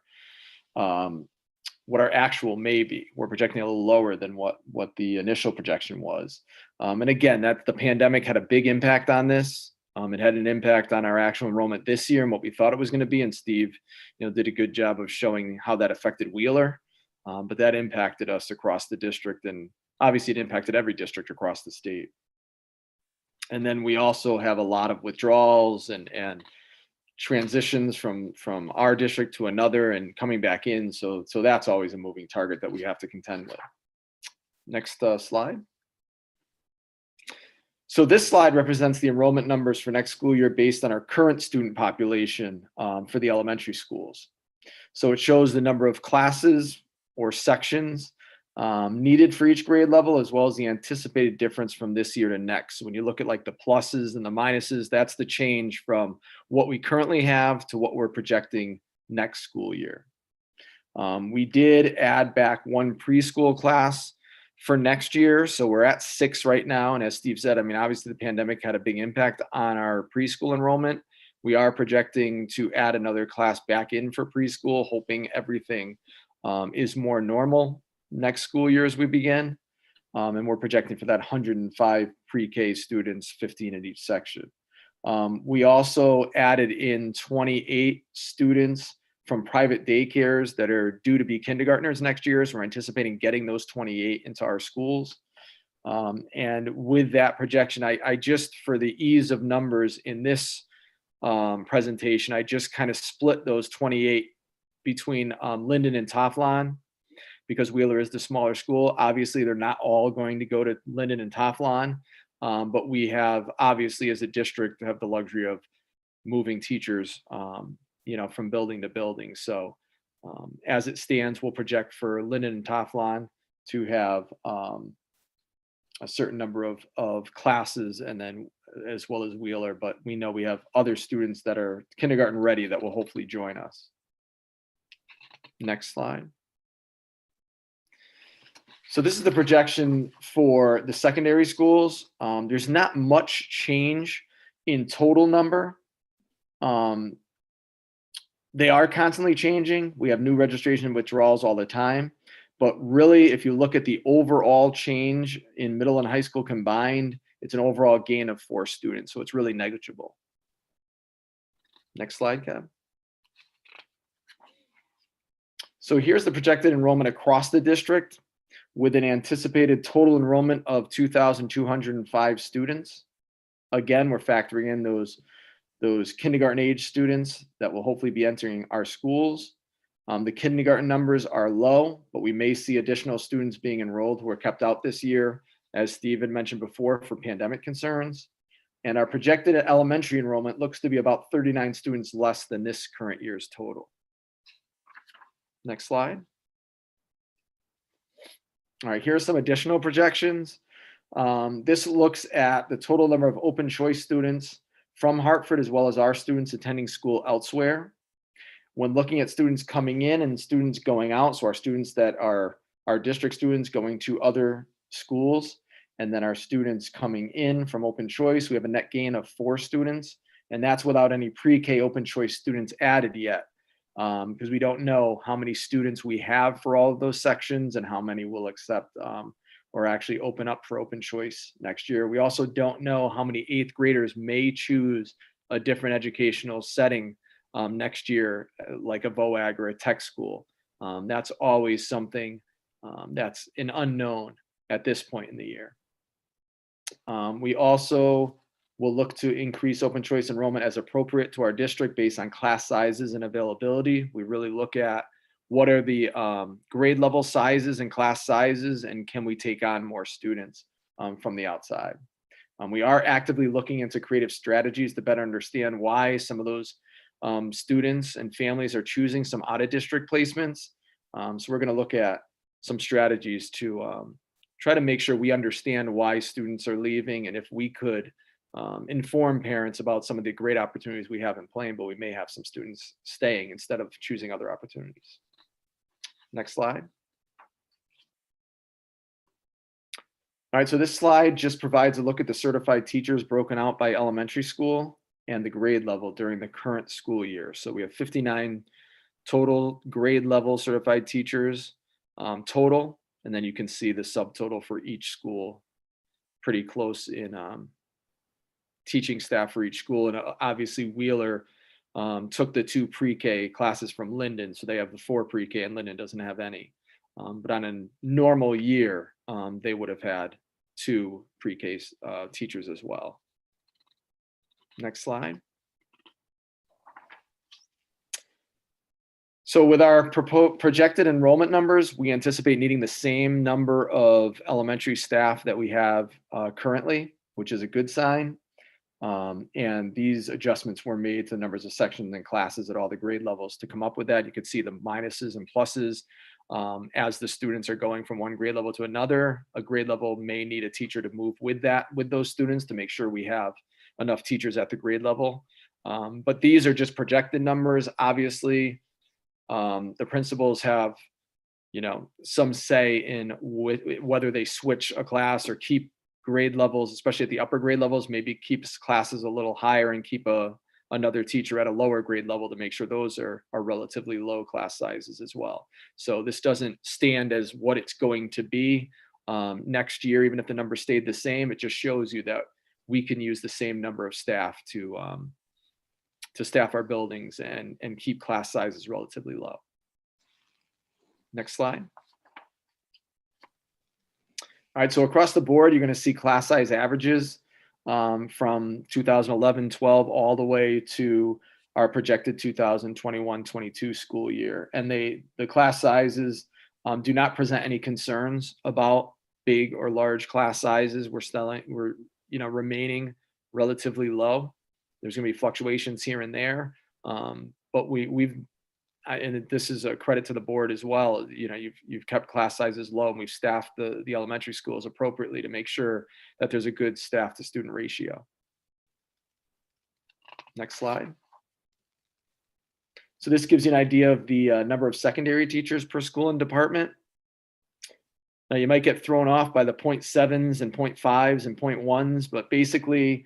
actual may be. We're projecting a little lower than what the initial projection was. And again, that the pandemic had a big impact on this. It had an impact on our actual enrollment this year and what we thought it was going to be. And Steve, did a good job of showing how that affected Wheeler. But that impacted us across the district, and obviously it impacted every district across the state. And then we also have a lot of withdrawals and transitions from our district to another and coming back in. So that's always a moving target that we have to contend with. Next slide. So this slide represents the enrollment numbers for next school year based on our current student population for the elementary schools. So it shows the number of classes or sections needed for each grade level, as well as the anticipated difference from this year to next. So when you look at like the pluses and the minuses, that's the change from what we currently have to what we're projecting next school year. We did add back one preschool class for next year. So we're at 6 right now. And as Steve said, obviously the pandemic had a big impact on our preschool enrollment. We are projecting to add another class back in for preschool, hoping everything is more normal next school year as we begin. And we're projecting for that 105 pre-K students, 15 in each section. We also added in 28 students from private daycares that are due to be kindergartners next year. So we're anticipating getting those 28 into our schools. And with that projection, I just, for the ease of numbers in this presentation, I just kind of split those 28 between Linden and Toflon, because Wheeler is the smaller school. Obviously, they're not all going to go to Linden and Toflon, but we have, obviously, as a district, have the luxury of moving teachers, from building to building. So as it stands, we'll project for Linden and Toflon to have a certain number of classes, and then as well as Wheeler, but we know we have other students that are kindergarten ready that will hopefully join us. Next slide. So this is the projection for the secondary schools. There's not much change in total number. They are constantly changing. We have new registration and withdrawals all the time. But really, if you look at the overall change in middle and high school combined, it's an overall gain of 4 students. So it's really negligible. Next slide, Kev. So here's the projected enrollment across the district with an anticipated total enrollment of 2,205 students. Again, we're factoring in those kindergarten age students that will hopefully be entering our schools. The kindergarten numbers are low, but we may see additional students being enrolled who were kept out this year, as Steve had mentioned before, for pandemic concerns. And our projected elementary enrollment looks to be about 39 students less than this current year's total. Next slide. All right, here are some additional projections. This looks at the total number of open choice students from Hartford, as well as our students attending school elsewhere. When looking at students coming in and students going out, so our students that are our district students going to other schools, and then our students coming in from open choice, we have a net gain of 4 students, and that's without any pre-K open choice students added yet, because we don't know how many students we have for all of those sections and how many will accept or actually open up for open choice next year. We also don't know how many 8th graders may choose a different educational setting next year, like a VOAG or a tech school. That's always something that's an unknown at this point in the year. We also will look to increase open choice enrollment as appropriate to our district based on class sizes and availability. We really look at what are the grade level sizes and class sizes, and can we take on more students from the outside. We are actively looking into creative strategies to better understand why some of those students and families are choosing some out of district placements. So we're going to look at some strategies to try to make sure we understand why students are leaving, and if we could inform parents about some of the great opportunities we have in Plain, but we may have some students staying instead of choosing other opportunities. Next slide. All right, so this slide just provides a look at the certified teachers broken out by elementary school and the grade level during the current school year. So we have 59 total grade level certified teachers total, and then you can see the subtotal for each school pretty close in teaching staff for each school. And obviously Wheeler took the 2 pre-K classes from Linden, so they have the 4 pre-K and Linden doesn't have any. But on a normal year, they would have had 2 pre-K teachers as well. Next slide. So with our projected enrollment numbers, we anticipate needing the same number of elementary staff that we have currently, which is a good sign. And these adjustments were made to the numbers of sections and classes at all the grade levels to come up with that. You could see the minuses and pluses as the students are going from one grade level to another. A grade level may need a teacher to move with those students to make sure we have enough teachers at the grade level. But these are just projected numbers. Obviously, the principals have, some say in whether they switch a class or keep grade levels, especially at the upper grade levels, maybe keeps classes a little higher and keep another teacher at a lower grade level to make sure those are relatively low class sizes as well. So this doesn't stand as what it's going to be next year, even if the number stayed the same. It just shows you that we can use the same number of staff to staff our buildings and keep class sizes relatively low. Next slide. All right, so across the board, you're going to see class size averages from 2011-12 all the way to our projected 2021-22 school year. And the class sizes do not present any concerns about big or large class sizes. We're remaining relatively low. There's going to be fluctuations here and there, but and this is a credit to the board as well. You've kept class sizes low, and we've staffed the elementary schools appropriately to make sure that there's a good staff to student ratio. Next slide. So this gives you an idea of the number of secondary teachers per school and department. Now you might get thrown off by the 0.7s and 0.5s and 0.1s, but basically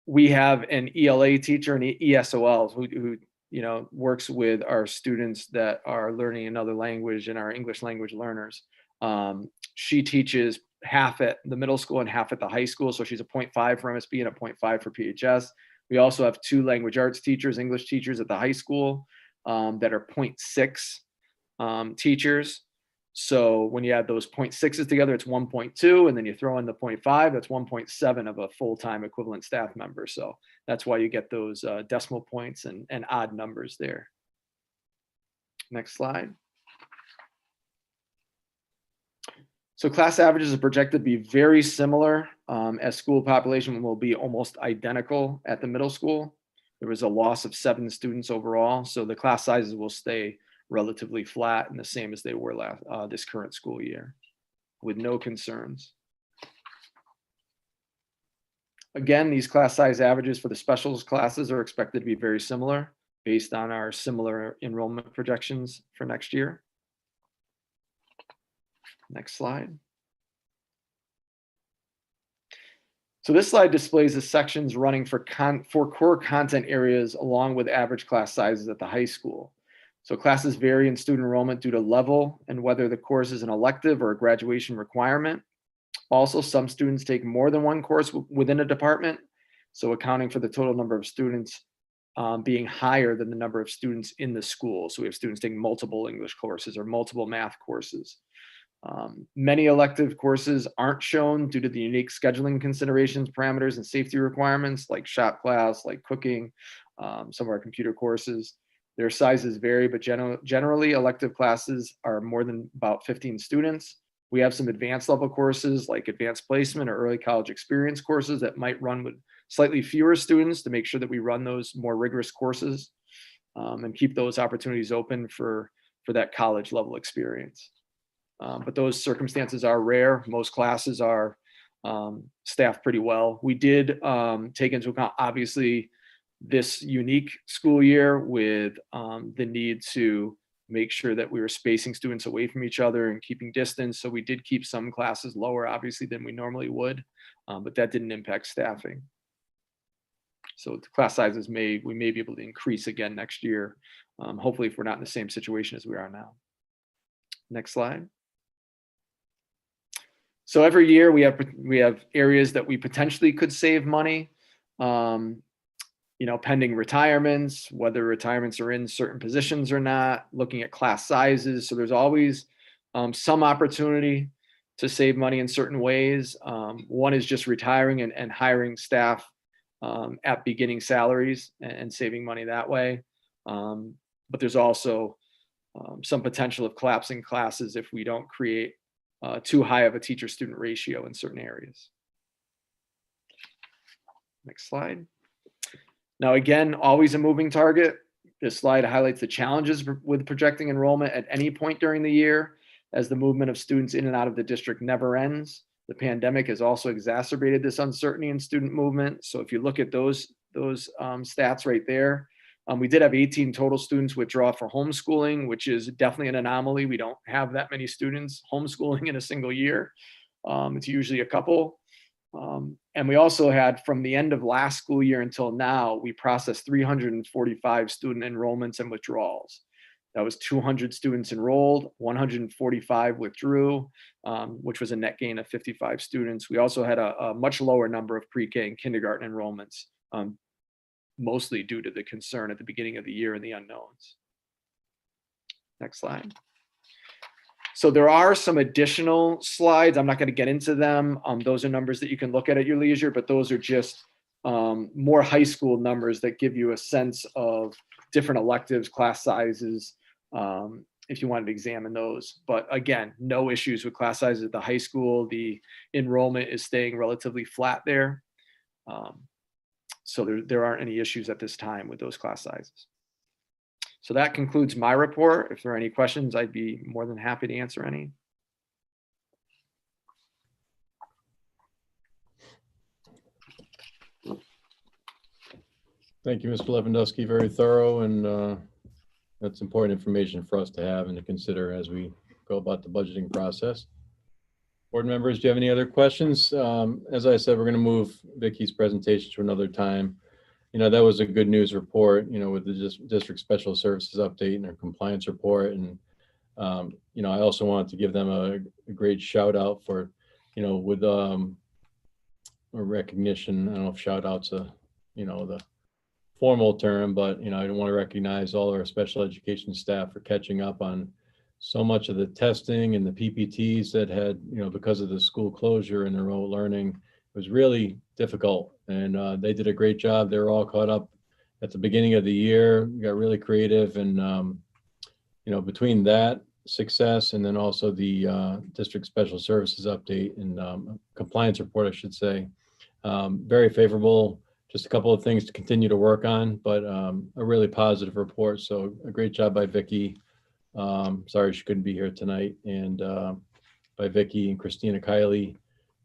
we have an ELA teacher and ESOL who works with our students that are learning another language and our English language learners. She teaches half at the middle school and half at the high school. So she's a 0.5 for MSB and a 0.5 for PHS. We also have 2 language arts teachers, English teachers at the high school that are 0.6 teachers. So when you add those 0.6s together, it's 1.2, and then you throw in the 0.5, that's 1.7 of a full-time equivalent staff member. So that's why you get those decimal points and odd numbers there. Next slide. So class averages are projected to be very similar as school population will be almost identical at the middle school. There was a loss of 7 students overall, so the class sizes will stay relatively flat and the same as they were this current school year, with no concerns. Again, these class size averages for the specials classes are expected to be very similar based on our similar enrollment projections for next year. Next slide. So this slide displays the sections running for core content areas along with average class sizes at the high school. So classes vary in student enrollment due to level and whether the course is an elective or a graduation requirement. Also, some students take more than one course within a department, so accounting for the total number of students being higher than the number of students in the school. So we have students taking multiple English courses or multiple math courses. Many elective courses aren't shown due to the unique scheduling considerations, parameters, and safety requirements like shop class, like cooking, some of our computer courses. Their sizes vary, but generally elective classes are more than about 15 students. We have some advanced level courses like advanced placement or early college experience courses that might run with slightly fewer students to make sure that we run those more rigorous courses and keep those opportunities open for that college level experience. But those circumstances are rare. Most classes are staffed pretty well. We did take into account, obviously, this unique school year with the need to make sure that we were spacing students away from each other and keeping distance. So we did keep some classes lower, obviously, than we normally would, but that didn't impact staffing. So the class sizes we may be able to increase again next year, hopefully if we're not in the same situation as we are now. Next slide. So every year we have areas that we potentially could save money, pending retirements, whether retirements are in certain positions or not, looking at class sizes. So there's always some opportunity to save money in certain ways. One is just retiring and hiring staff at beginning salaries and saving money that way. But there's also some potential of collapsing classes if we don't create too high of a teacher-student ratio in certain areas. Next slide. Now, again, always a moving target. This slide highlights the challenges with projecting enrollment at any point during the year, as the movement of students in and out of the district never ends. The pandemic has also exacerbated this uncertainty in student movement. So if you look at those stats right there, we did have 18 total students withdraw for homeschooling, which is definitely an anomaly. We don't have that many students homeschooling in a single year. It's usually a couple. And we also had, from the end of last school year until now, we processed 345 student enrollments and withdrawals. That was 200 students enrolled, 145 withdrew, which was a net gain of 55 students. We also had a much lower number of pre-K and kindergarten enrollments, mostly due to the concern at the beginning of the year and the unknowns. Next slide. So there are some additional slides. I'm not going to get into them. Those are numbers that you can look at your leisure, but those are just more high school numbers that give you a sense of different electives, class sizes, if you wanted to examine those. But again, no issues with class sizes at the high school. The enrollment is staying relatively flat there. So there aren't any issues at this time with those class sizes. So that concludes my report. If there are any questions, I'd be more than happy to answer any. Thank you, Mr. Lewandowski. Very thorough, and that's important information for us to have and to consider as we go about the budgeting process. Board members, do you have any other questions? As I said, we're going to move Vicky's presentation to another time. That was a good news report, with the district special services update and their compliance report. And, I also wanted to give them a great shout out for with a recognition, I don't know if shout out's the formal term, but I want to recognize all our special education staff for catching up on so much of the testing and the PPTs that had, because of the school closure and the remote learning, it was really difficult. And they did a great job. They were all caught up at the beginning of the year. We got really creative, and between that success and then also the district special services update and compliance report, I should say, very favorable. Just a couple of things to continue to work on, but a really positive report. So a great job by Vicki. Sorry she couldn't be here tonight, and by Vicki and Christina Kiley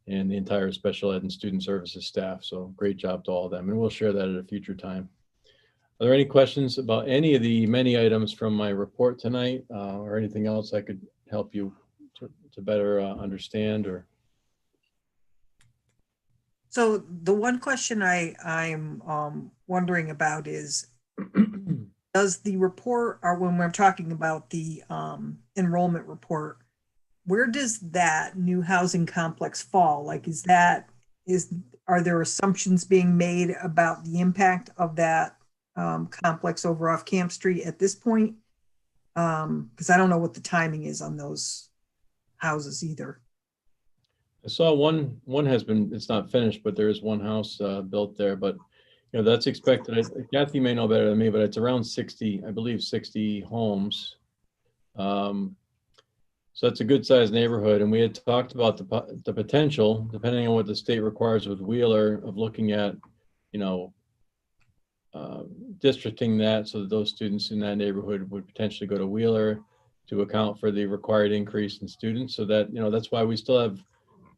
and the entire special ed and student services staff. So great job to all of them, and we'll share that at a future time. Are there any questions about any of the many items from my report tonight, or anything else I could help you to better understand? Or So the one question I'm wondering about is, does the report, or when we're talking about the enrollment report, where does that new housing complex fall? Like, are there assumptions being made about the impact of that complex over off Camp Street at this point? Because I don't know what the timing is on those houses either. I saw one has been, it's not finished, but there is one house built there, but that's expected. Kathy may know better than me, but it's around 60, I believe 60 homes. So that's a good sized neighborhood. And we had talked about the potential, depending on what the state requires with Wheeler, of looking at, districting that so that those students in that neighborhood would potentially go to Wheeler to account for the required increase in students. So that, that's why we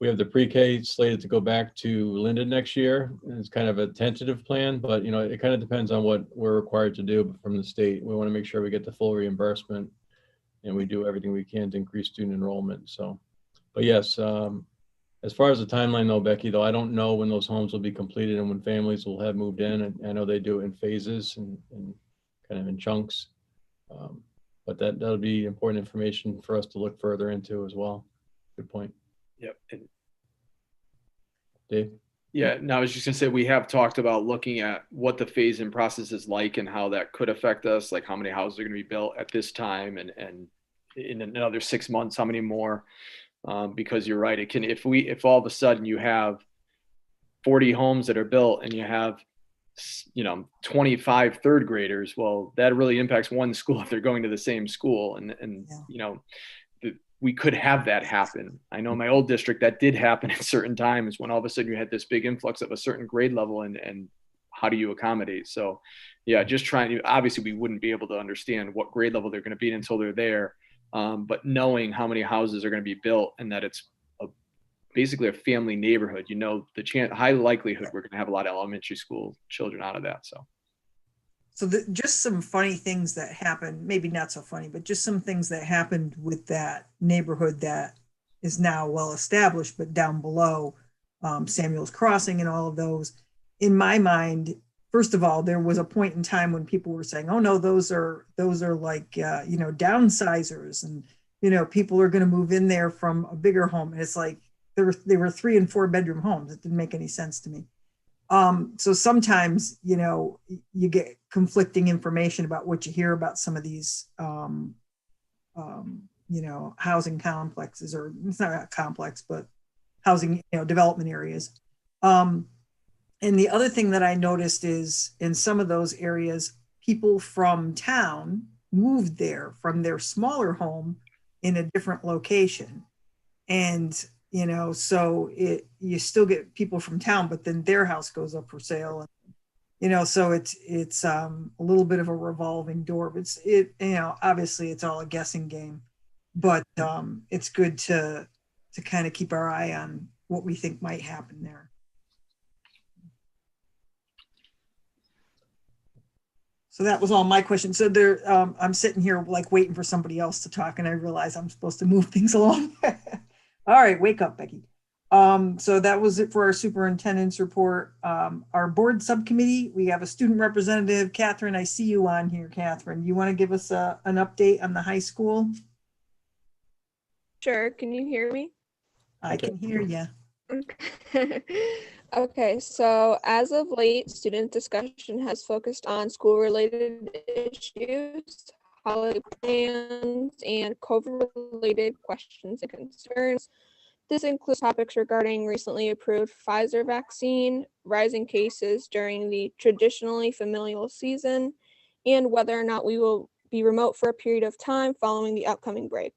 have the pre-K slated to go back to Linden next year. And it's kind of a tentative plan, but it kind of depends on what we're required to do from the state. We want to make sure we get the full reimbursement, and we do everything we can to increase student enrollment. So, but yes, as far as the timeline though, Becky, though, I don't know when those homes will be completed and when families will have moved in. And I know they do it in phases and kind of in chunks. But that'll be important information for us to look further into as well. Good point. Yep. Dave? Yeah, no, I was just gonna say, we have talked about looking at what the phase-in process is like and how that could affect us, like how many houses are gonna be built at this time, and in another 6 months, how many more? Because you're right, if all of a sudden you have 40 homes that are built and you have 25 third graders, well, that really impacts one school if they're going to the same school, and we could have that happen. I know in my old district that did happen at certain times when all of a sudden you had this big influx of a certain grade level, and how do you accommodate? So yeah, just trying to, obviously we wouldn't be able to understand what grade level they're going to be until they're there. But knowing how many houses are going to be built and that it's basically a family neighborhood, the high likelihood we're going to have a lot of elementary school children out of that. So just some funny things that happened, maybe not so funny, but just some things that happened with that neighborhood that is now well established, but down below Samuel's Crossing and all of those, in my mind, first of all, there was a point in time when people were saying, oh no, those are like, downsizers, and, people are going to move in there from a bigger home. And it's like, they were 3 and 4 bedroom homes. It didn't make any sense to me. So sometimes, you get conflicting information about what you hear about some of these, housing complexes, or it's not a complex, but housing, development areas. And the other thing that I noticed is in some of those areas, people from town moved there from their smaller home in a different location. And so you still get people from town, but then their house goes up for sale. And, so it's a little bit of a revolving door, but obviously it's all a guessing game, but it's good to kind of keep our eye on what we think might happen there. So that was all my questions. So I'm sitting here like waiting for somebody else to talk, and I realize I'm supposed to move things along. All right, wake up, Becky. So that was it for our superintendent's report. Our board subcommittee, we have a student representative, Catherine. I see you on here, Catherine. You want to give us an update on the high school? Sure. Can you hear me? I Okay. can hear you. Okay, so as of late, student discussion has focused on school-related issues, holiday plans, and COVID-related questions and concerns. This includes topics regarding recently approved Pfizer vaccine, rising cases during the traditionally familial season, and whether or not we will be remote for a period of time following the upcoming break.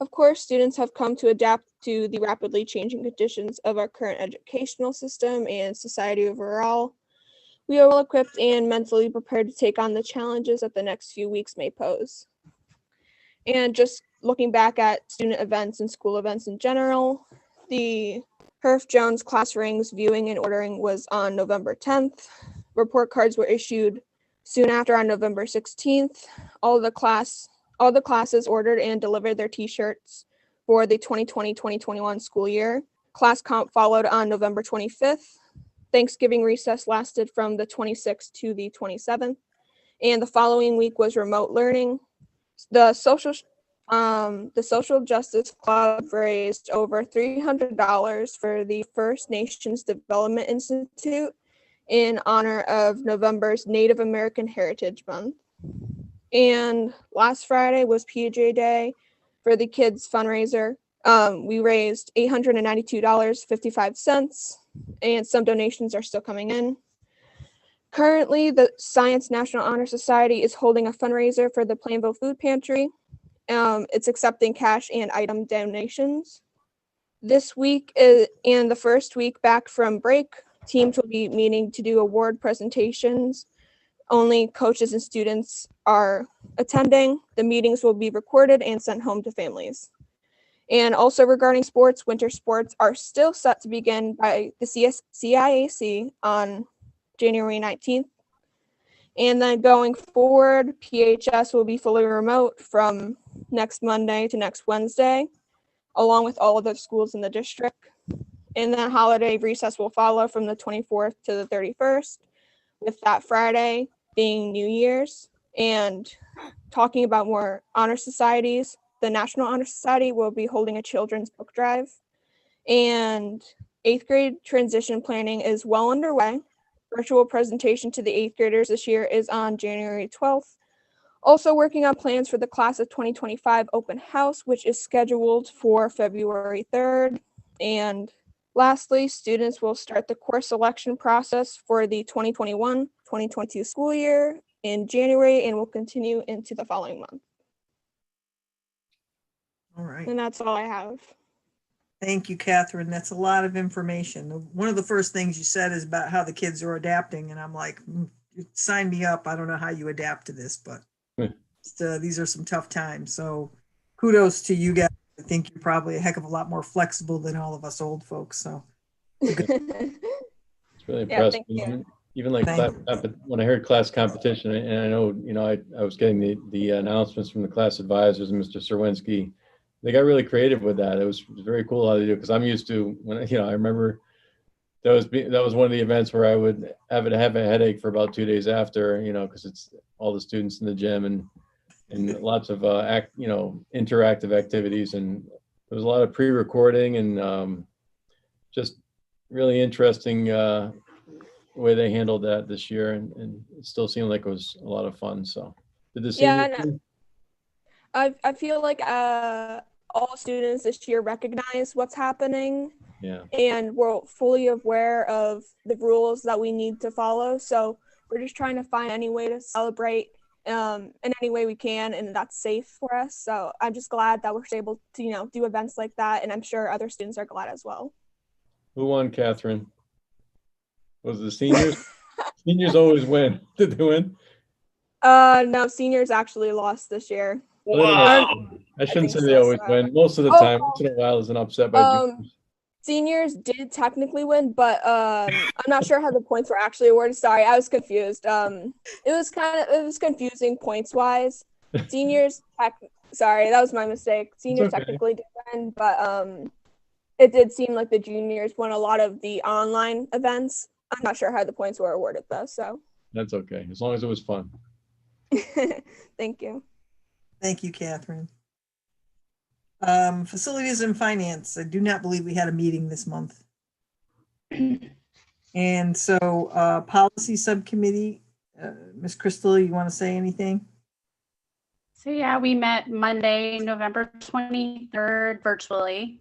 Of course, students have come to adapt to the rapidly changing conditions of our current educational system and society overall. We are well equipped and mentally prepared to take on the challenges that the next few weeks may pose. And just looking back at student events and school events in general, the Herf Jones class rings viewing and ordering was on November 10th. Report cards were issued soon after on November 16th. All the classes ordered and delivered their t-shirts for the 2020-2021 school year. Class comp followed on November 25th. Thanksgiving recess lasted from the 26th to the 27th. And the following week was remote learning. The social Justice Club raised over $300 for the First Nations Development Institute in honor of November's Native American Heritage Month. And last Friday was PJ Day for the kids fundraiser. We raised $892.55, and some donations are still coming in. Currently, the Science National Honor Society is holding a fundraiser for the Plainville Food Pantry. It's accepting cash and item donations. This week and the first week back from break, teams will be meeting to do award presentations. Only coaches and students are attending. The meetings will be recorded and sent home to families. And also regarding sports, winter sports are still set to begin by the CIAC on January 19th. And then going forward, PHS will be fully remote from next Monday to next Wednesday, along with all of the schools in the district. And then holiday recess will follow from the 24th to the 31st, with that Friday being New Year's. And talking about more honor societies, the National Honor Society will be holding a children's book drive. And 8th grade transition planning is well underway. Virtual presentation to the 8th graders this year is on January 12th. Also working on plans for the class of 2025 open house, which is scheduled for February 3rd. And lastly, students will start the course selection process for the 2021-2022 school year in January and will continue into the following month. All right. And that's all I have. Thank you, Catherine. That's a lot of information. One of the first things you said is about how the kids are adapting, and I'm like, sign me up. I don't know how you adapt to this, but these are some tough times. So kudos to you guys. I think you're probably a heck of a lot more flexible than all of us old folks. So It's really impressive. Even like when I heard class competition, and I know, I was getting the announcements from the class advisors and Mr. Serwinski. They got really creative with that. It was very cool how they do, because I'm used to when, I remember that was one of the events where I would have a headache for about 2 days after, because it's all the students in the gym and lots of interactive activities, and there was a lot of pre-recording and just really interesting way they handled that this year, and it still seemed like it was a lot of fun. So did the seniors? I feel like all students this year recognize what's happening. Yeah. And we're fully aware of the rules that we need to follow. So we're just trying to find any way to celebrate in any way we can, and that's safe for us. So I'm just glad that we're able to, do events like that, and I'm sure other students are glad as well. Who won, Catherine? Was it the seniors? Seniors always win. Did they win? No, seniors actually lost this year. Wow. I shouldn't say they always win. Most of the time, once in a while, there's an upset by juniors. Seniors did technically win, but I'm not sure how the points were actually awarded. Sorry, I was confused. It was confusing points wise. Seniors, sorry, that was my mistake. Seniors technically did win, but it did seem like the juniors won a lot of the online events. I'm not sure how the points were awarded though, so. That's okay, as long as it was fun. Thank you. Thank you, Catherine. Facilities and finance. I do not believe we had a meeting this month. And so policy subcommittee, Ms. Crystal, you want to say anything? So yeah, we met Monday, November 23rd virtually.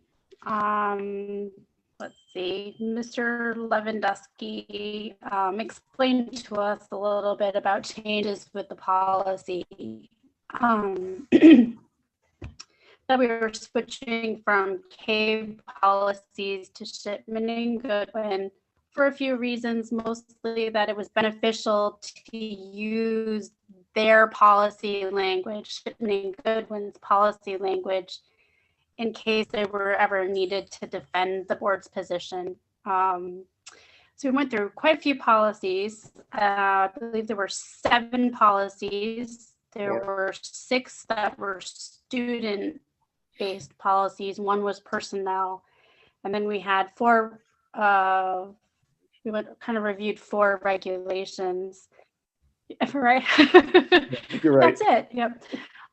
Let's see, Mr. Lewandowski explained to us a little bit about changes with the policy. That we were switching from cave policies to shipment and Goodwin for a few reasons, mostly that it was beneficial to use their policy language, shipment and Goodwin's policy language, in case they were ever needed to defend the board's position. So we went through quite a few policies. I believe there were 7 policies. There were 6 that were student-based policies. 1 was personnel. And then we had 4, we went kind of reviewed 4 regulations. Right? You're right. That's it. Yep.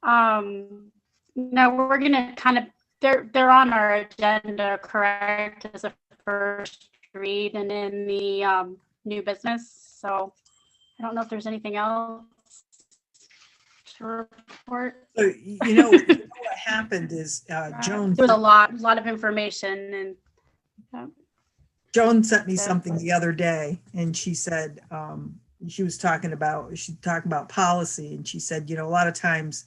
Now we're gonna kind of, they're on our agenda, correct, as a first read and in the new business. So I don't know if there's anything else to report. So, what happened is Joan. There was a lot of information, and Joan sent me something the other day, and she said she was talking about policy, and she said, a lot of times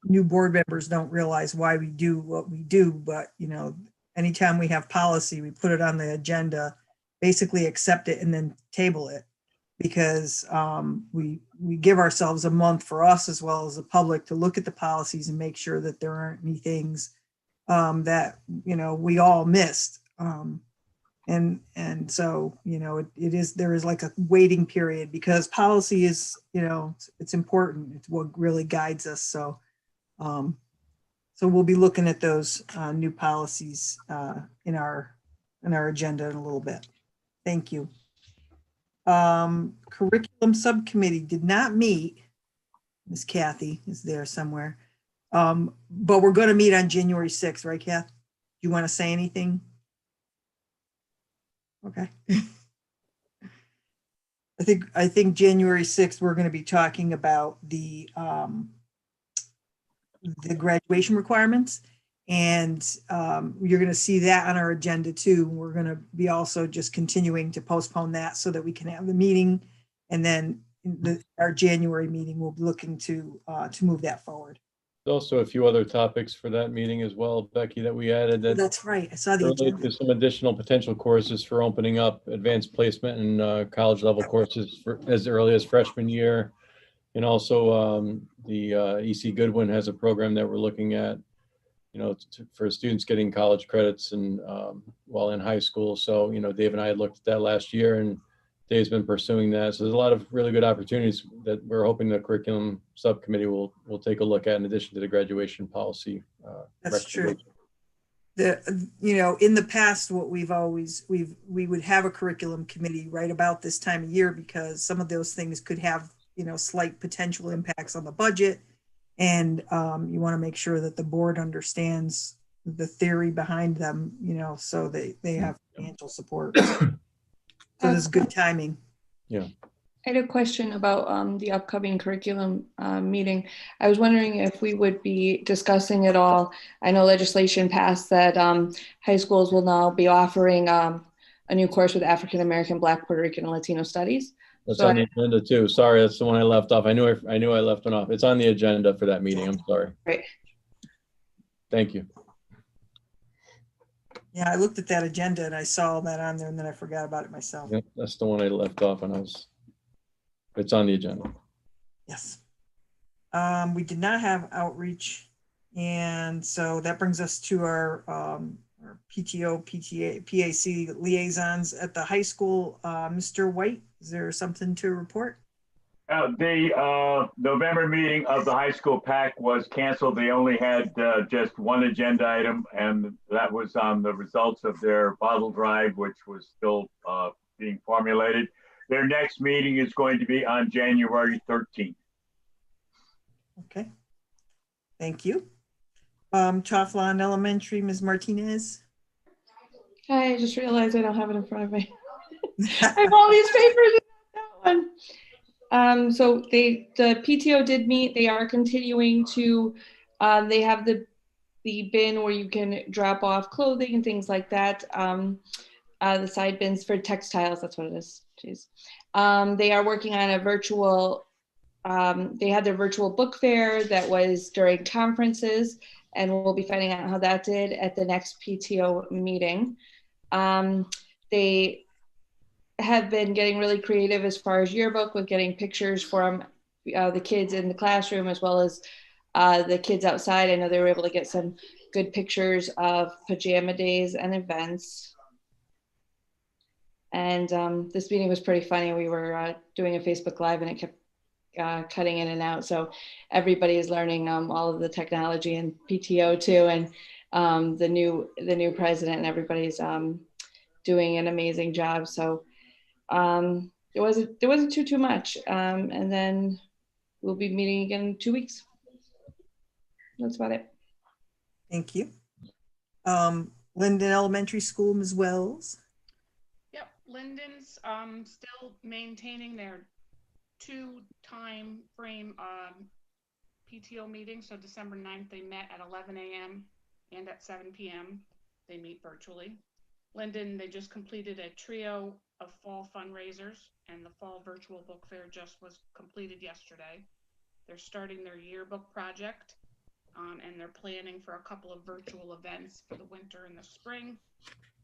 new board members don't realize why we do what we do, but anytime we have policy, we put it on the agenda, basically accept it and then table it, because we give ourselves a month for us as well as the public to look at the policies and make sure that there aren't any things that we all missed. And so, there is like a waiting period, because policy is, it's important. It's what really guides us. So, so we'll be looking at those new policies in our agenda in a little bit. Thank you. Curriculum subcommittee did not meet. Miss Kathy is there somewhere. But we're going to meet on January 6th, right, Kath? Do you want to say anything? Okay. I think January 6th, we're going to be talking about the graduation requirements, and you're going to see that on our agenda too. We're going to be also just continuing to postpone that so that we can have the meeting, and then our January meeting, we'll be looking to move that forward. Also a few other topics for that meeting as well, Becky, that we added. That's right. I saw the agenda. There's some additional potential courses for opening up advanced placement and college level courses for as early as freshman year. And also the EC Goodwin has a program that we're looking at, for students getting college credits and while in high school. So, Dave and I had looked at that last year, and Dave's been pursuing that. So there's a lot of really good opportunities that we're hoping the curriculum subcommittee will take a look at in addition to the graduation policy. That's true. In the past, what we would have a curriculum committee right about this time of year, because some of those things could have, slight potential impacts on the budget. And you want to make sure that the board understands the theory behind them, so they have financial support. So this is good timing. Yeah. I had a question about the upcoming curriculum meeting. I was wondering if we would be discussing at all. I know legislation passed that high schools will now be offering a new course with African American, Black, Puerto Rican, and Latino studies. That's on the agenda too. Sorry, that's the one I left off. I knew I left one off. It's on the agenda for that meeting. I'm sorry. Right. Thank you. Yeah, I looked at that agenda and I saw that on there, and then I forgot about it myself. Yep, that's the one I left off, and it's on the agenda. Yes. We did not have outreach, and so that brings us to our PTO, PTA, PAC liaisons at the high school. Mr. White, is there something to report? The November meeting of the high school PAC was canceled. They only had just one agenda item, and that was on the results of their bottle drive, which was still being formulated. Their next meeting is going to be on January 13th. Okay. Thank you. Chaflon Elementary, Ms. Martinez. I just realized I don't have it in front of me. I have all these papers in that one. So the PTO did meet. They are continuing to, they have the bin where you can drop off clothing and things like that. The side bins for textiles, that's what it is. Jeez. They are working on a virtual, they had their virtual book fair that was during conferences, and we'll be finding out how that did at the next PTO meeting. They have been getting really creative as far as yearbook with getting pictures from the kids in the classroom as well as the kids outside. I know they were able to get some good pictures of pajama days and events. And this meeting was pretty funny. We were doing a Facebook Live and it kept cutting in and out. So everybody is learning all of the technology and PTO too. And the new president and everybody's doing an amazing job. So there wasn't too much. And then we'll be meeting again in 2 weeks. That's about it. Thank you. Linden Elementary School, Ms. Wells. Yep, Linden's still maintaining their 2 time frame PTO meeting. So December 9th, they met at 11 a.m. and at 7 p.m. They meet virtually. Linden, they just completed a trio of fall fundraisers, and the fall virtual book fair just was completed yesterday. They're starting their yearbook project, and they're planning for a couple of virtual events for the winter and the spring.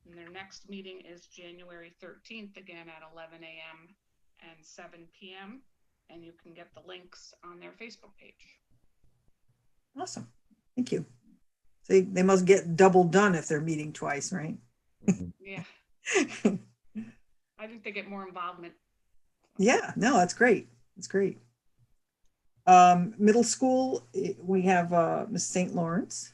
And their next meeting is January 13th, again at 11 a.m. and 7 p.m. And you can get the links on their Facebook page. Awesome. Thank you. So they must get double done if they're meeting twice, right? Yeah. I think they get more involvement. Yeah, no, that's great. That's great. Middle school, we have Ms. St. Lawrence.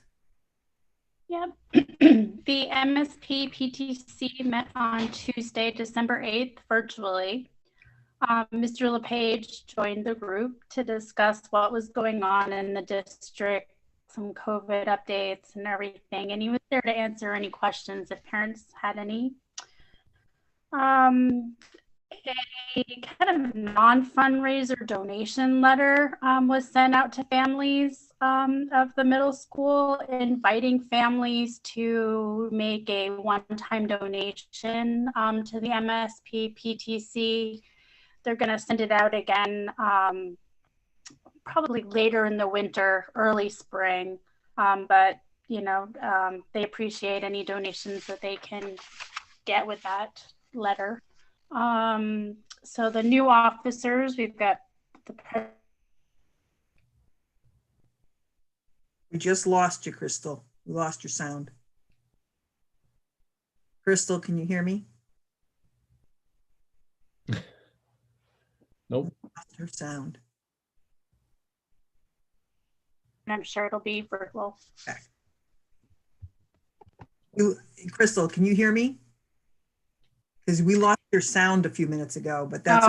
Yep. The MSP PTC met on Tuesday, December 8th, virtually. Mr. LePage joined the group to discuss what was going on in the district, some COVID updates and everything. And he was there to answer any questions if parents had any. A kind of non-fundraiser donation letter was sent out to families of the middle school, inviting families to make a one-time donation to the MSP PTC. They're going to send it out again probably later in the winter, early spring, but you know, they appreciate any donations that they can get with that letter. So the new officers, we've got the We just lost you, Crystal. We lost your sound. Crystal, can you hear me? Nope. Lost her sound. I'm sure it'll be virtual. Okay. Crystal, can you hear me? Because we lost your sound a few minutes ago, but that's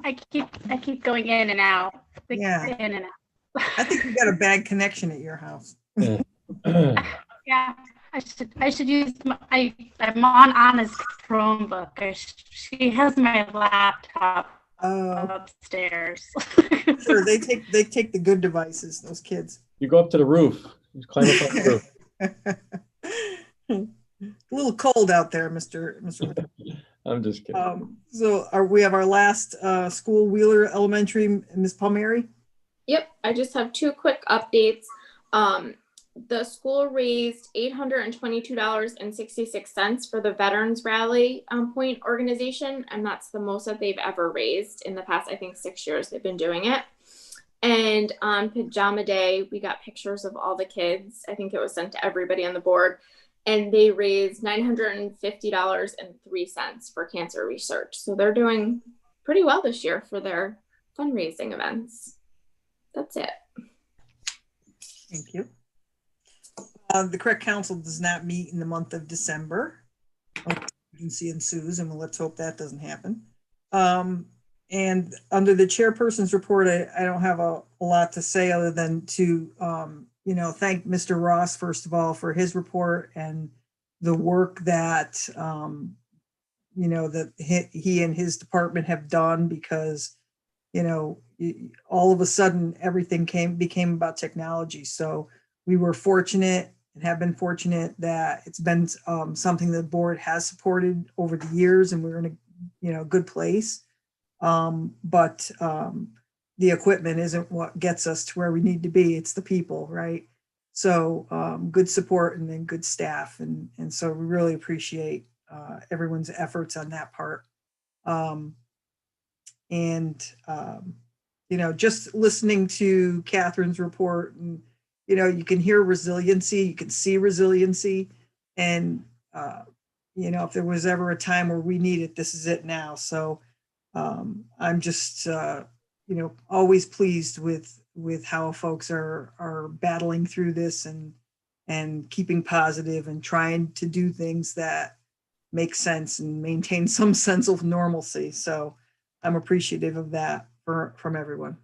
I keep going in and out. Yeah. In and out. I think you got a bad connection at your house. Yeah, I should use I'm on Anna's Chromebook. She has my laptop upstairs. Sure, they take the good devices, those kids. You go up to the roof. You climb up on the roof. A little cold out there, Mr. I'm just kidding. So we have our last school, Wheeler Elementary, Ms. Palmieri? Yep, I just have 2 quick updates. The school raised $822.66 for the Veterans Rally Point organization, and that's the most that they've ever raised in the past, I think, 6 years they've been doing it. And on Pajama Day, we got pictures of all the kids. I think it was sent to everybody on the board. And they raised $950.03 for cancer research. So they're doing pretty well this year for their fundraising events. That's it. Thank you. The correct council does not meet in the month of December. Emergency ensues, and let's hope that doesn't happen. And under the chairperson's report, I don't have a lot to say other than to thank Mr. Ross, first of all, for his report and the work that, that he and his department have done, because, all of a sudden everything became about technology. So we were fortunate and have been fortunate that it's been something the board has supported over the years, and we're in a good place. But the equipment isn't what gets us to where we need to be. It's the people, right? So good support and then good staff. And so we really appreciate everyone's efforts on that part. Just listening to Catherine's report, and, you can hear resiliency, you can see resiliency. And, if there was ever a time where we need it, this is it now. So I'm just, always pleased with how folks are battling through this and keeping positive and trying to do things that make sense and maintain some sense of normalcy. So I'm appreciative of that from everyone.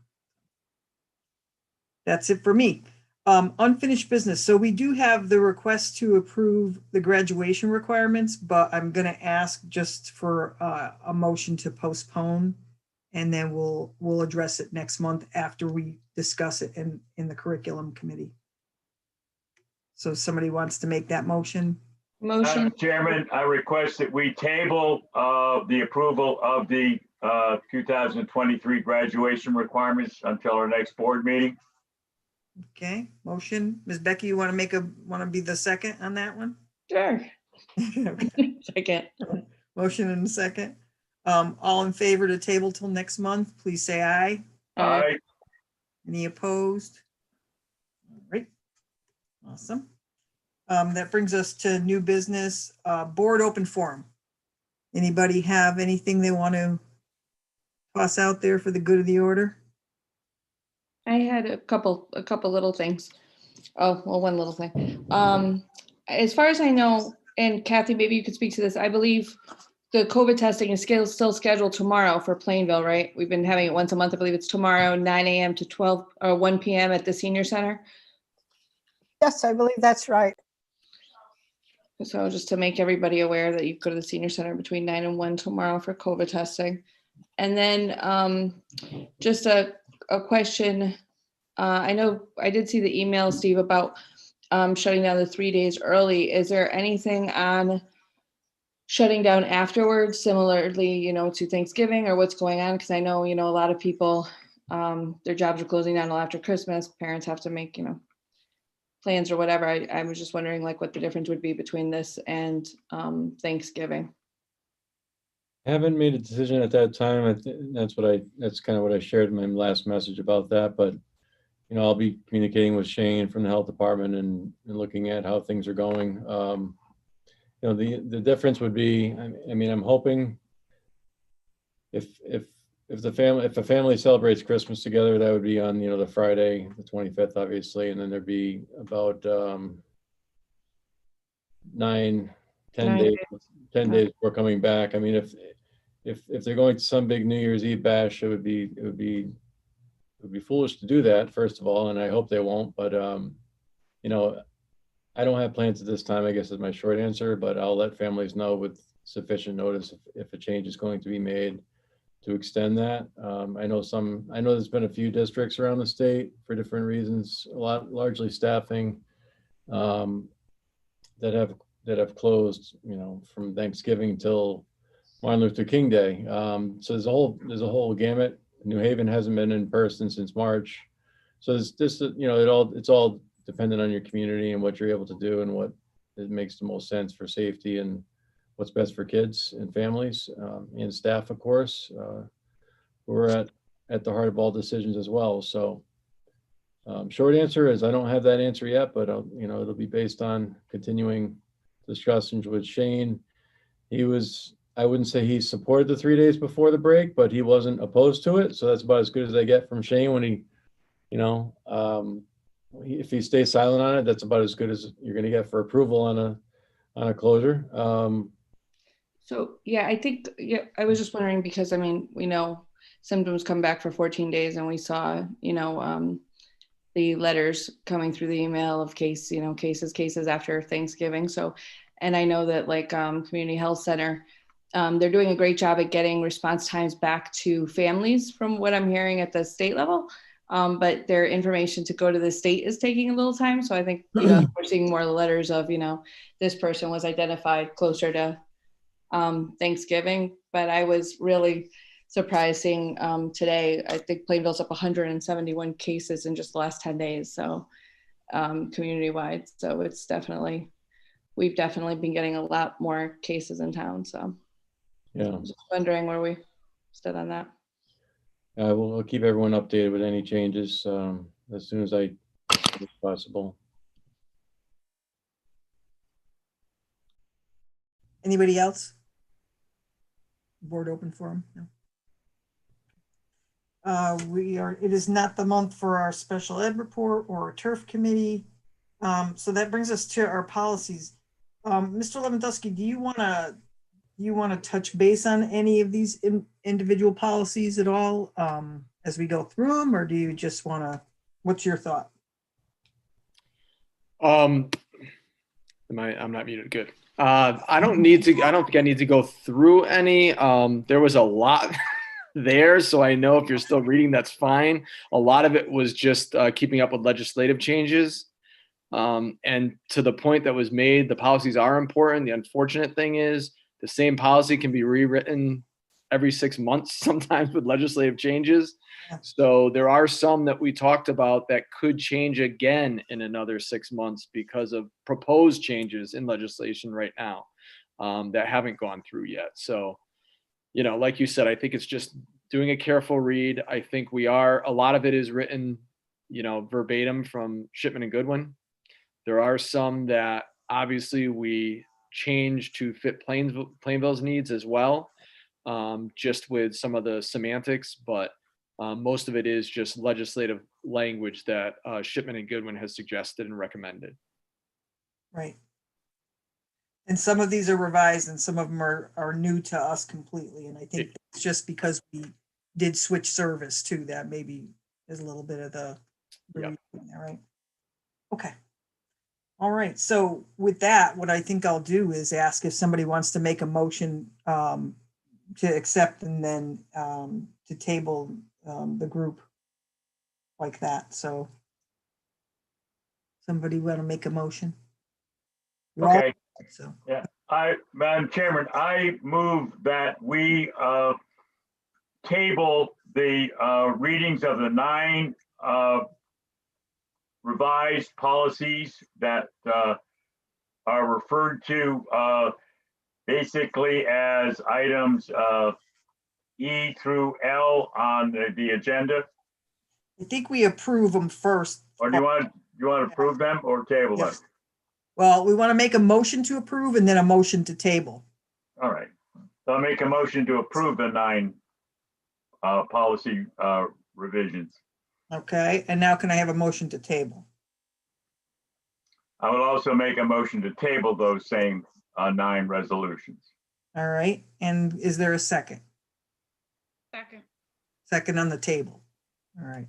That's it for me. Unfinished business. So we do have the request to approve the graduation requirements, but I'm going to ask just for a motion to postpone, and then we'll address it next month after we discuss it in the curriculum committee. So somebody wants to make that motion? Motion. Chairman, I request that we table the approval of the 2023 graduation requirements until our next board meeting. Okay, motion. Ms. Becky, you want to be the second on that one? Sure. Okay. Second. Motion and a second. All in favor to table till next month, please say aye. Aye. Any opposed? All right. Awesome. That brings us to new business, board open forum. Anybody have anything they want to toss out there for the good of the order? I had a couple little things. Oh, well, one little thing. As far as I know, and Kathy, maybe you could speak to this, I believe the COVID testing is still scheduled tomorrow for Plainville, right? We've been having it once a month. I believe it's tomorrow, 9 a.m. to 12 or 1 p.m. at the senior center. Yes, I believe that's right. So just to make everybody aware that you go to the senior center between 9 and 1 tomorrow for COVID testing. And then just a question. I know I did see the email, Steve, about shutting down the 3 days early. Is there anything on shutting down afterwards, similarly, to Thanksgiving, or what's going on? Because I know, a lot of people, their jobs are closing down until after Christmas. Parents have to make, plans or whatever. I was just wondering what the difference would be between this and Thanksgiving. I haven't made a decision at that time. That's kind of what I shared in my last message about that. But, I'll be communicating with Shane from the health department and looking at how things are going. The difference would be, I'm hoping if a family celebrates Christmas together, that would be on, the Friday, the 25th, obviously. And then there'd be about 10 days before coming back. If they're going to some big New Year's Eve bash, it would be foolish to do that, first of all, and I hope they won't. But I don't have plans at this time, I guess, is my short answer. But I'll let families know with sufficient notice if a change is going to be made to extend that. I know there's been a few districts around the state for different reasons, largely staffing, that have closed, from Thanksgiving till Martin Luther King Day. So there's a whole gamut. New Haven hasn't been in person since March. So it's just, it's all dependent on your community and what you're able to do and what it makes the most sense for safety and what's best for kids and families, and staff, of course. We're at the heart of all decisions as well. So short answer is I don't have that answer yet, but it'll be based on continuing discussions with Shane. I wouldn't say he supported the 3 days before the break, but he wasn't opposed to it. So that's about as good as I get from Shane when he, if he stays silent on it, that's about as good as you're going to get for approval on a closure. So yeah, I think, I was just wondering because we know symptoms come back for 14 days, and we saw, the letters coming through the email of cases after Thanksgiving. So, and I know that like Community Health Center, they're doing a great job at getting response times back to families from what I'm hearing at the state level. But their information to go to the state is taking a little time. So I think we're seeing more letters of, this person was identified closer to Thanksgiving. But I was really surprised seeing today, I think Plainville's up 171 cases in just the last 10 days. So community-wide. So it's we've definitely been getting a lot more cases in town. So yeah, I'm just wondering where we stood on that. We'll keep everyone updated with any changes as soon as possible. Anybody else? Board open forum? No. It is not the month for our special ed report or turf committee. So that brings us to our policies. Mr. Lewandowski, do you want to touch base on any of these individual policies at all as we go through them, or do you just want to, what's your thought? I'm not muted. Good. I don't think I need to go through any. There was a lot there, so I know if you're still reading, that's fine. A lot of it was just keeping up with legislative changes. And to the point that was made, the policies are important. The unfortunate thing is the same policy can be rewritten every 6 months, sometimes with legislative changes. So there are some that we talked about that could change again in another 6 months because of proposed changes in legislation right now that haven't gone through yet. So, like you said, I think it's just doing a careful read. I think a lot of it is written, verbatim from Shipman and Goodwin. There are some that obviously we change to fit Plainville's needs as well, just with some of the semantics, but most of it is just legislative language that Shipman and Goodwin has suggested and recommended. Right. And some of these are revised and some of them are new to us completely. And I think it's just because we did switch service too, that maybe is a little bit of the Yep. there, right? Okay. All right. So with that, what I think I'll do is ask if somebody wants to make a motion to accept and then to table the group like that. So somebody want to make a motion? Okay. So yeah, Madam Chairman, I move that we table the readings of the 9 revised policies that are referred to basically as items E through L on the agenda. I think we approve them first. Or do you want to approve them or table them? Well, we want to make a motion to approve and then a motion to table. All right. So I'll make a motion to approve the 9 policy revisions. Okay, and now can I have a motion to table? I will also make a motion to table those same 9 resolutions. All right, and is there a second? Second. Second on the table. All right.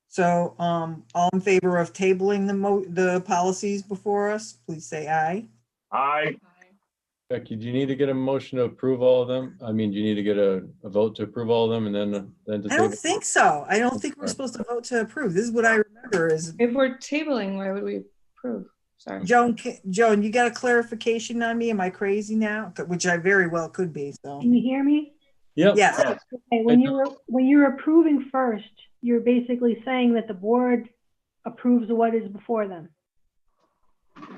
So all in favor of tabling the policies before us, please say aye. Aye. Becky, do you need to get a motion to approve all of them? I mean, do you need to get a vote to approve all of them and then to I don't think so. I don't think we're supposed to vote to approve. This is what I remember is. If we're tabling, why would we approve? Sorry. Joan, you got a clarification on me? Am I crazy now? Which I very well could be, so. Can you hear me? Yep. Yes. Okay, when you're approving first, you're basically saying that the board approves of what is before them.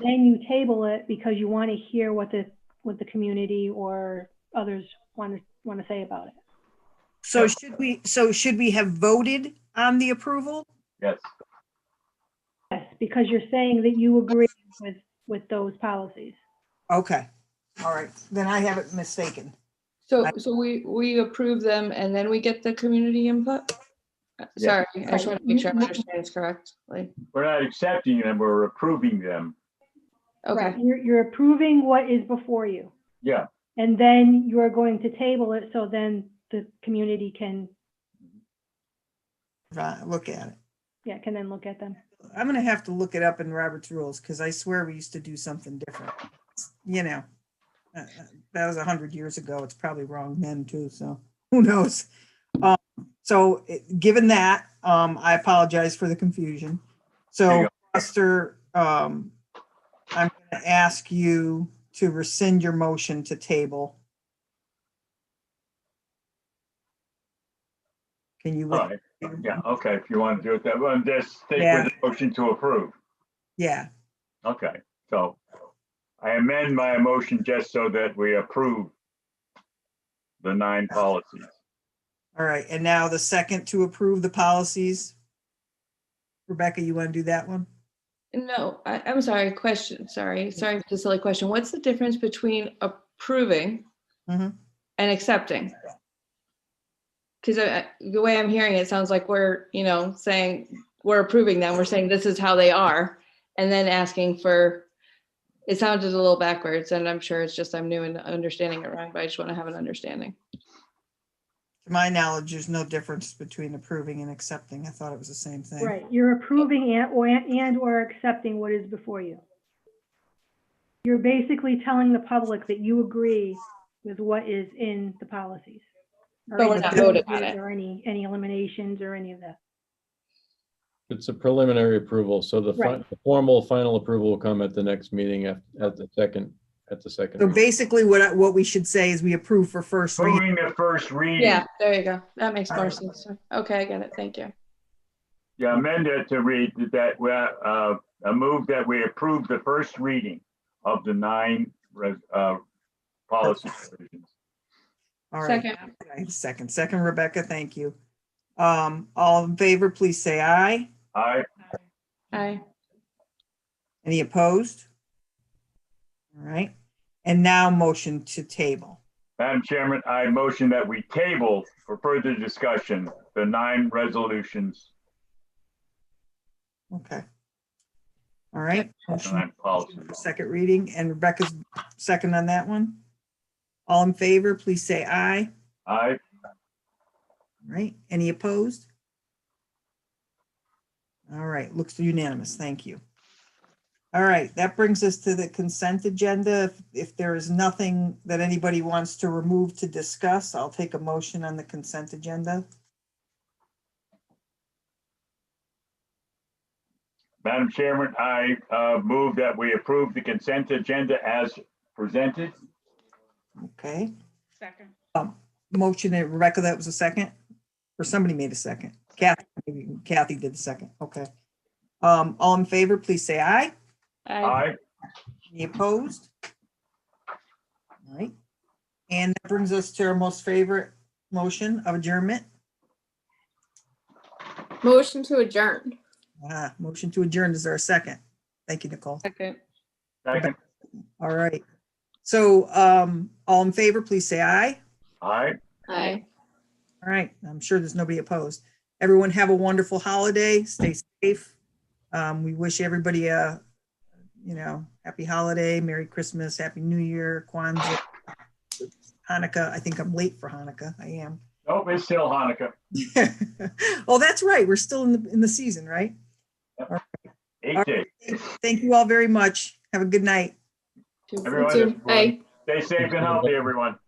Then you table it because you want to hear what the community or others want to say about it. So should we have voted on the approval? Yes. Yes, because you're saying that you agree with those policies. Okay. All right. Then I have it mistaken. So we approve them and then we get the community input? Sorry, I just want to make sure I understand it's correctly. We're not accepting them, we're approving them. Okay. Right. You're approving what is before you. Yeah. And then you're going to table it so then the community can Look at it. yeah, can then look at them. I'm gonna have to look it up in Robert's rules, because I swear we used to do something different. You know, that was 100 years ago. It's probably wrong then too, so who knows? Given that, I apologize for the confusion. There you So, go. Buster, I'm gonna ask you to rescind your motion to table. Can you? All right. Yeah, okay, if you want to do it that way, just stick Yeah. with the motion to approve. Yeah, Okay, so I amend my motion just so that we approve the 9 policies. all right. And now the second to approve the policies. Rebecca, you want to do that one? No, I'm sorry, question, sorry for the silly question. What's the difference between approving Mhm. and accepting? Because the way I'm hearing it sounds like we're, saying we're approving them, we're saying this is how they are, and then asking for, it sounded a little backwards, and I'm sure it's just I'm new and understanding it wrong, but I just want to have an understanding. To my knowledge, there's no difference between approving and accepting. I thought it was the same thing. Right, you're approving and/or accepting what is before you. You're basically telling the public that you agree with what is in the policies. Or But we're any not voting on changes it. Or any eliminations or any of that. It's a preliminary approval, so the Right. the formal final approval will come at the next meeting at the second. So Reading. basically what we should say is we approve for first reading. Approving the first reading. Yeah, there you go. That makes more sense. Okay, I get it. Thank you. Yeah, amend it to read that, a move that we approve the first reading of the 9 policy provisions. All right. Second. Okay, Second, Rebecca, thank you. All in favor, please say aye. Aye. Aye. Any opposed? All right. And now motion to table. Madam Chairman, I motion that we table for further discussion the 9 resolutions. Okay. All right. Motion 9 policies. for second reading, and Rebecca's second on that one. All in favor, please say aye. Aye. All right. Any opposed? All right. Looks unanimous. Thank you. All right. That brings us to the consent agenda. If there is nothing that anybody wants to remove to discuss, I'll take a motion on the consent agenda. Madam Chairman, I move that we approve the consent agenda as presented. Okay. Second. Motion, Rebecca, that was a second? Or somebody made a second? Kathy did the second. Okay. All in favor, please say aye. Aye. Any opposed? All right. And that brings us to our most favorite motion of adjournment. Motion to adjourn. Motion to adjourn. Is there a second? Thank you, Nicole. Second. Second. All right. So all in favor, please say aye. Aye. Aye. All right. I'm sure there's nobody opposed. Everyone have a wonderful holiday. Stay safe. We wish everybody a, happy holiday, Merry Christmas, Happy New Year, Kwanzaa, Hanukkah. I think I'm late for Hanukkah. I am. Nope, it's still Hanukkah. Oh, that's right. We're still in the season, right? Yep. All right. 8 days. Thank you all very much. Have a good night. Everyone, Bye. stay safe and healthy, everyone.